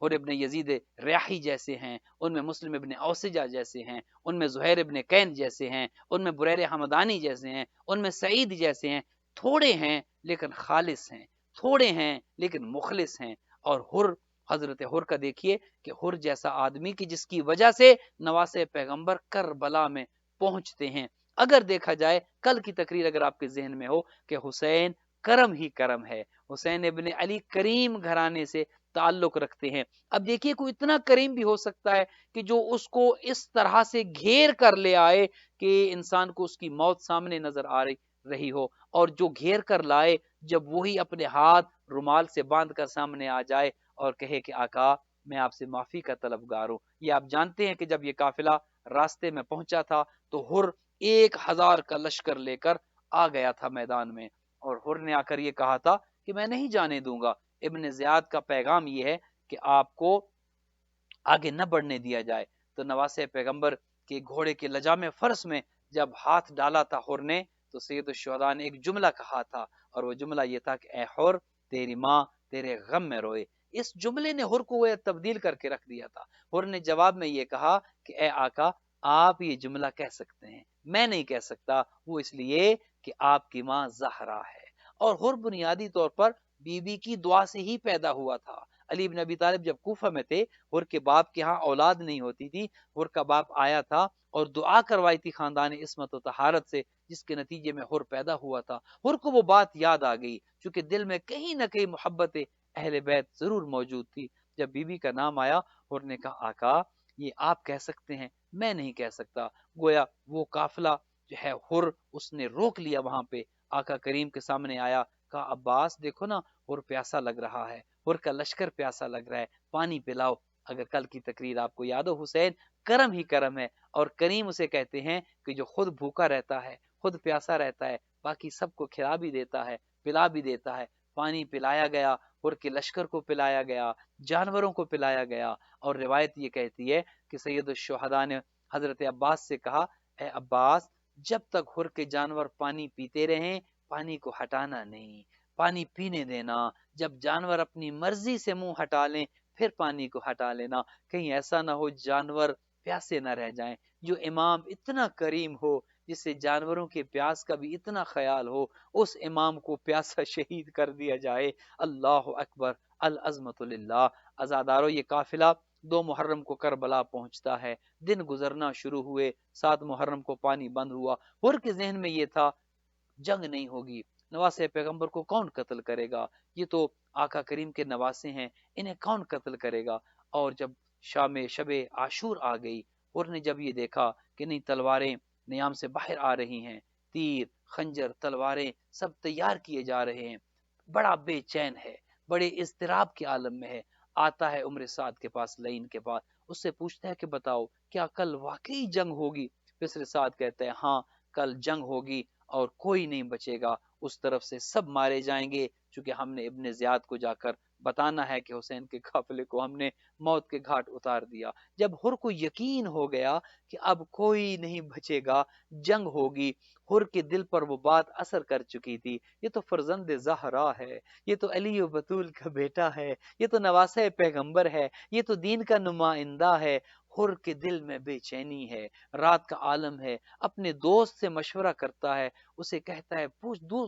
A: ابن یزید ریاحی جیسے ہیں، ان میں مسلم ابن اوسجہ جیسے ہیں، ان میں زہیر ابن کین جیسے ہیں، ان میں بریر حمدانی جیسے ہیں، ان میں سعید جیسے ہیں۔ تھوڑے ہیں لیکن خالص ہیں، تھوڑے ہیں لیکن مخلص ہیں. اور حضرت حر کا دیکھیے کہ حر جیسا آدمی کی جس کی وجہ سے نواسے پیغمبر کربلا میں پہنچتے ہیں. اگر دیکھا جائے کل کی تقریر اگر آپ کے ذہن میں ہو کہ حسین کرم ہی کرم ہے، حسین ابن علی کریم گھرانے سے تعلق رکھتے ہیں. اب دیکھیے کوئی اتنا کریم بھی ہو سکتا ہے کہ جو اس کو اس طرح سے گھیر کر لے آئے کہ انسان کو اس کی موت سامنے نظر آ رہی ہو، اور جو گھیر کر لائے جب وہی اپنے ہاتھ رومال سے باندھ کر سامنے آ جائے اور کہے کہ آقا میں آپ سے معافی کا طلبگار ہوں. یہ آپ جانتے ہیں کہ جب یہ قافلہ راستے میں پہنچا تھا تو حر 1000 کا لشکر لے کر آ گیا تھا میدان میں، اور حر نے آ کر یہ کہا تھا کہ میں نہیں جانے دوں گا. ابن زیاد کا پیغام یہ ہے کہ آپ کو آگے نہ بڑھنے دیا جائے. تو نواسے پیغمبر کے گھوڑے کے لجام فرس میں جب ہاتھ ڈالا تھا حر نے تو سید الشہداء نے ایک جملہ کہا تھا، اور وہ جملہ یہ تھا کہ اے حر تیری ماں تیرے غم میں روئے. اس جملے نے حر کو وہ تبدیل کر کے رکھ دیا تھا. حر نے جواب میں یہ کہا کہ اے آقا آپ یہ جملہ کہہ سکتے ہیں، میں نہیں کہہ سکتا. وہ اس لیے کہ آپ کی ماں زہرا ہے. اور حر بنیادی طور پر بی بی کی دعا سے ہی پیدا ہوا تھا. علی بن ابی طالب جب کوفہ میں تھے، حر کے باپ کے ہاں اولاد نہیں ہوتی تھی. حر کا باپ آیا تھا اور دعا کروائی تھی خاندان عصمت و طہارت سے، جس کے نتیجے میں حر پیدا ہوا تھا. حر کو وہ بات یاد آ گئی چونکہ دل میں کہیں نہ کہیں محبت اہل بیت ضرور موجود تھی. جب بی بی کا نام آیا حر نے کہا آقا یہ آپ کہہ سکتے ہیں، میں نہیں کہہ سکتا. گویا وہ قافلہ جو ہے حر اس نے روک لیا وہاں پہ. آقا کریم کے سامنے آیا، کہا عباس دیکھو نا حر پیاسا لگ رہا ہے، حر کا لشکر پیاسا لگ رہا ہے، پانی پلاؤ. اگر کل کی تقریر آپ کو یاد ہو، حسین کرم ہی کرم ہے، اور کریم اسے کہتے ہیں کہ جو خود بھوکا رہتا ہے، خود پیاسا رہتا ہے، باقی سب کو کھلا بھی دیتا ہے، پلا بھی دیتا ہے. پانی پلایا گیا، حر کے لشکر کو پلایا گیا، جانوروں کو پلایا گیا. اور روایت یہ کہتی ہے کہ سید الشہداء نے حضرت عباس سے کہا اے عباس جب تک حر کے جانور پانی پیتے رہیں پانی کو ہٹانا نہیں، پانی پینے دینا. جب جانور اپنی مرضی سے منہ ہٹا لیں پھر پانی کو ہٹا لینا، کہیں ایسا نہ ہو جانور پیاسے نہ رہ جائیں. جو امام اتنا کریم ہو، جس سے جانوروں کے پیاس کا بھی اتنا خیال ہو، اس امام کو پیاسا شہید کر دیا جائے. اللہ اکبر، العظمت للہ. ازادارو یہ قافلہ 2 محرم کو کربلا پہنچتا ہے. دن گزرنا شروع ہوئے، 7 محرم کو پانی بند ہوا. حر کے ذہن میں یہ تھا جنگ نہیں ہوگی، نواسے پیغمبر کو کون قتل کرے گا، یہ تو آقا کریم کے نواسے ہیں، انہیں کون قتل کرے گا. اور جب شب عاشور آ گئی، حر نے جب یہ دیکھا کہ نہیں تلواریں نیام سے باہر آ رہی ہیں، تیر خنجر تلواریں سب تیار کیے جا رہے ہیں، بڑا بے چین ہے، بڑے اضطراب کے عالم میں ہے. آتا ہے عمر سعد کے پاس، لعین کے پاس، اس سے پوچھتا ہے کہ بتاؤ کیا کل واقعی جنگ ہوگی. بسر سعد کہتے ہیں ہاں کل جنگ ہوگی اور کوئی نہیں بچے گا، اس طرف سے سب مارے جائیں گے، چونکہ ہم نے ابن زیاد کو جا کر بتانا ہے کہ حسین کے قافلے کو ہم نے موت کے گھاٹ اتار دیا. جب حر کو یقین ہو گیا کہ اب کوئی نہیں بچے گا، جنگ ہوگی، حر کے دل پر وہ بات اثر کر چکی تھی. یہ تو فرزند زہرا ہے، یہ تو علی و بطول کا بیٹا ہے، یہ تو نواسہ پیغمبر ہے، یہ تو دین کا نمائندہ ہے. حر کے دل میں بے چینی ہے، رات کا عالم ہے. اپنے دوست سے مشورہ کرتا ہے، اسے کہتا ہے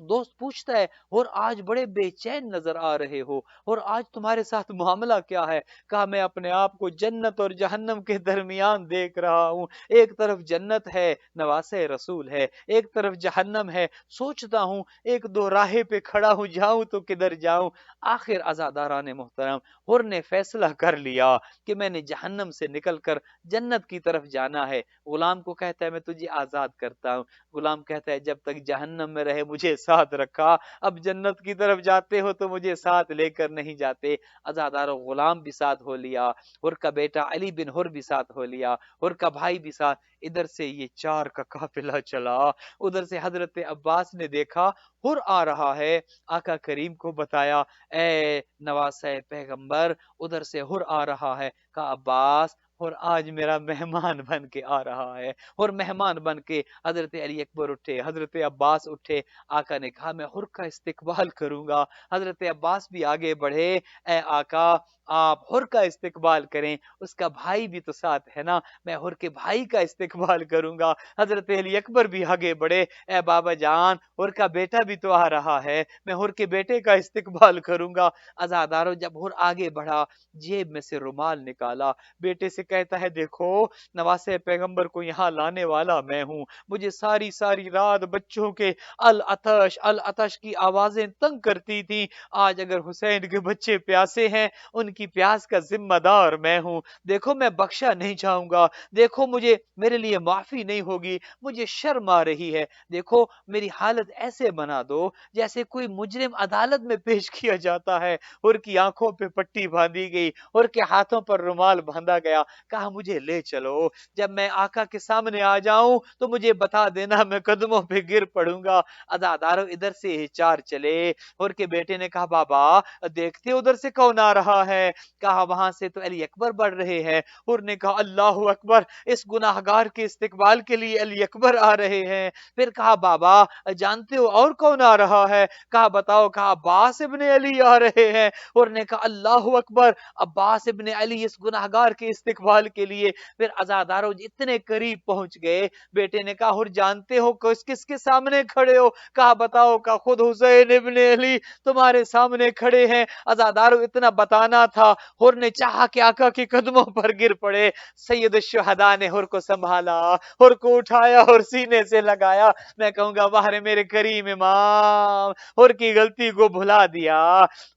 A: دوست پوچھتا ہے اور آج بڑے بے چین نظر آ رہے ہو، اور آج تمہارے ساتھ معاملہ کیا ہے. کہا میں اپنے آپ کو جنت اور جہنم کے درمیان دیکھ رہا ہوں، ایک طرف جنت ہے نواسے رسول ہے، ایک طرف جہنم ہے. سوچتا ہوں ایک دو راہے پہ کھڑا ہوں، جاؤں تو کدھر جاؤں. آخر عزاداران محترم حر نے فیصلہ کر لیا کہ میں نے جہنم سے نکل کر جنت کی طرف جانا ہے. غلام کو کہتا ہے میں تجھے آزاد کرتا ہوں. غلام کہتا ہے جب تک جہنم میں رہے مجھے ساتھ رکھا، اب جنت کی طرف جاتے ہو تو مجھے ساتھ لے کر نہیں جاتے. عزادارو غلام بھی ساتھ ہو لیا، حر کا بیٹا علی بن حر بھی ساتھ ہو لیا، حر کا بھائی بھی ساتھ. ادھر سے یہ 4 کا قافلہ چلا، ادھر سے حضرت عباس نے دیکھا حر آ رہا ہے، آقا کریم کو بتایا اے نواسہ پیغمبر ادھر سے حر آ رہا ہے. کہا عباس اور آج میرا مہمان بن کے آ رہا ہے۔ اور مہمان بن کے حضرت علی اکبر اٹھے، حضرت عباس اٹھے۔ آقا نے کہا میں حر کا استقبال کروں گا۔ حضرت عباس بھی آگے بڑھے، اے آقا آپ حر کا استقبال کریں، اس کا بھائی بھی تو ساتھ ہے نا، میں حر کے بھائی کا استقبال کروں گا۔ حضرت علی اکبر بھی آگے بڑھے، اے بابا جان حر کا بیٹا بھی تو آ رہا ہے، میں حر کے بیٹے کا استقبال کروں گا۔ عزادارو جب حر آگے بڑھا، جیب میں سے رومال نکالا، بیٹے سے کہتا ہے دیکھو نواسے پیغمبر کو یہاں لانے والا میں ہوں، مجھے ساری ساری رات بچوں کے العطش العطش کی آوازیں تنگ کرتی تھی، آج اگر حسین کے بچے پیاسے ہیں ان کی پیاس کا ذمہ دار میں ہوں، دیکھو میں بخشا نہیں جاؤں گا، دیکھو مجھے میرے لیے معافی نہیں ہوگی، مجھے شرم آ رہی ہے، دیکھو میری حالت ایسے بنا دو جیسے کوئی مجرم عدالت میں پیش کیا جاتا ہے۔ اور کی آنکھوں پہ پٹی باندھی گئی، اور کے ہاتھوں پر رومال باندھا گیا، کہا مجھے لے چلو، جب میں آقا کے سامنے آ جاؤں تو مجھے بتا دینا، میں قدموں پہ گر پڑوں گا۔ عزادارو ادھر سے چار چلے، اور کے بیٹے نے کہا بابا دیکھتے ادھر سے کون آ رہا ہے، کہا وہاں سے تو علی اکبر بڑھ رہے ہیں، اور نے کہا اللہ اکبر، اس گناہگار کے استقبال کے لیے علی اکبر آ رہے ہیں۔ پھر کہا بابا جانتے ہو اور کون آ رہا ہے، کہا بتاؤ، کہا عباس ابن علی آ رہے ہیں، اور نے کہا اللہ اکبر، عباس ابن علی اس گناہگار کے استقبال کے لیے۔ پھر عزادارو اتنے قریب پہنچ گئے، بیٹے نے کہا اور جانتے ہو کس کس کے سامنے کھڑے ہو، کہا بتاؤ، کہا خود حسین ابن علی تمہارے سامنے کھڑے ہیں۔ عزادارو اتنا بتانا تھا، اور نے چاہا کہ آقا کے قدموں پر گر پڑے، سید الشہداء نے ہر کو سنبھالا، ہر کو اٹھایا اور سینے سے لگایا۔ میں کہوں گا باہر میرے کریم امام، ہر کی غلطی کو بھلا دیا،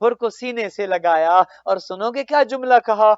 A: ہر کو سینے سے لگایا، اور سنو گے کیا جملہ کہا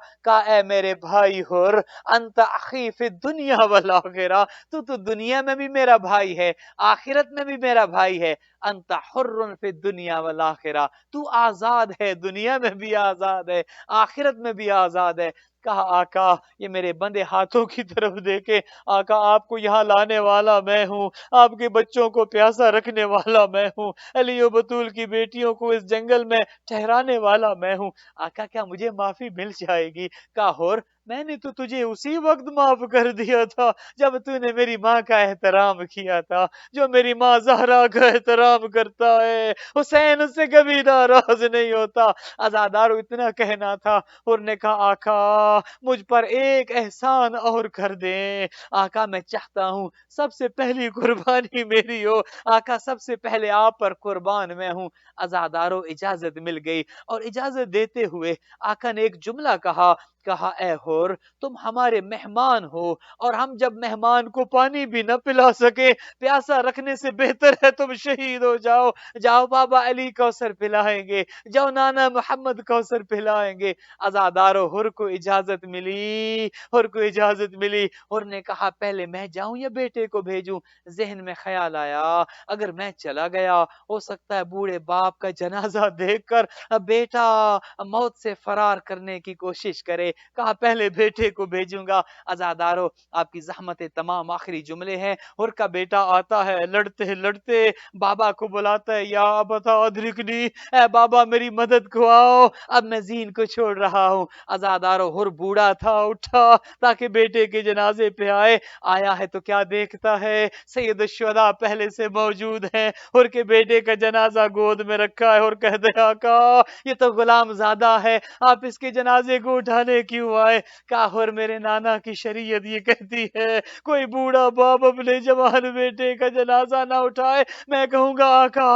A: اے میرے بھائی ہر، انت اخی فی الدنیا والآخرہ، تو دنیا میں بھی میرا بھائی ہے، آخرت میں بھی میرا بھائی ہے، انت حر فی الدنیا والآخرہ، تو آزاد ہے، دنیا میں بھی آزاد ہے، آخرت میں بھی آزاد ہے۔ کہا آقا یہ میرے بندے ہاتھوں کی طرف دیکھے، آقا آپ کو یہاں لانے والا میں ہوں، آپ کے بچوں کو پیاسا رکھنے والا میں ہوں، علی و بطول کی بیٹیوں کو اس جنگل میں ٹھہرانے والا میں ہوں، آقا کیا مجھے معافی مل جائے گی؟ کہا ہور میں نے تو تجھے اسی وقت معاف کر دیا تھا جب تو نے میری ماں کا احترام کیا تھا، جو میری ماں زہرا کا احترام کرتا ہے حسین اس سے کبھی ناراض نہیں ہوتا۔ عزادارو اتنا کہنا تھا، اور نے کہا آقا مجھ پر ایک احسان اور کر دیں، آقا میں چاہتا ہوں سب سے پہلی قربانی میری ہو، آقا سب سے پہلے آپ پر قربان میں ہوں۔ عزادارو اجازت مل گئی، اور اجازت دیتے ہوئے آقا نے ایک جملہ کہا اے ہور تم ہمارے مہمان ہو، اور ہم جب مہمان کو پانی بھی نہ پلا سکے، پیاسا رکھنے سے بہتر ہے تم شہید ہو جاؤ، جاؤ بابا علی کوثر پلائیں گے، جاؤ نانا محمد کوثر پلائیں گے۔ عزادارو ہر کو اجازت ملی، ہر کو اجازت ملی، ہر نے کہا پہلے میں جاؤں یا بیٹے کو بھیجوں؟ ذہن میں خیال آیا اگر میں چلا گیا ہو سکتا ہے بوڑھے باپ کا جنازہ دیکھ کر بیٹا موت سے فرار کرنے کی کوشش کرے، کہا پہلے بیٹے کو بھیجوں گا۔ عزادارو آپ کی زحمتیں تمام آخری جملے ہیں، اور کا بیٹا آتا ہے لڑتے لڑتے بابا کو بلاتا ہے یا ابتا ادرکنی، اے بابا میری مدد کو آؤ، اب میں زین کو چھوڑ رہا ہوں۔ عزادارو ہر بوڑھا تھا، اٹھا تاکہ بیٹے کے جنازے پہ آیا ہے تو کیا دیکھتا ہے سید الشہداء پہلے سے موجود ہیں، اور کے بیٹے کا جنازہ گود میں رکھا ہے، اور کہتے ہیں آقا یہ تو غلام زادہ ہے، آپ اس کے جنازے کو اٹھانے کیوں آئے؟ کہا اور میرے نانا کی شریعت یہ کہتی ہے کوئی بوڑھا باپ اپنے جوان بیٹے کا جنازہ نہ اٹھائے۔ میں کہوں گا آقا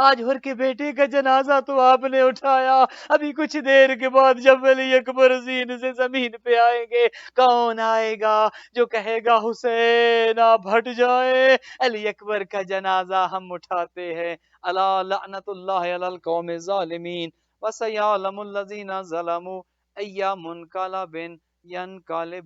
A: آج ہر کے بیٹے کا جنازہ تو آپ نے اٹھایا، ابھی کچھ دیر کے بعد جب علی اکبر زین سے زمین پہ آئیں گے کون آئے گا جو کہے گا حسین آپ ہٹ جائے، علی اکبر کا جنازہ ہم اٹھاتے ہیں۔ الا لعنت اللہ علی القوم الظالمین وسیعلم الذین ظلموا ای منقلب ینقلب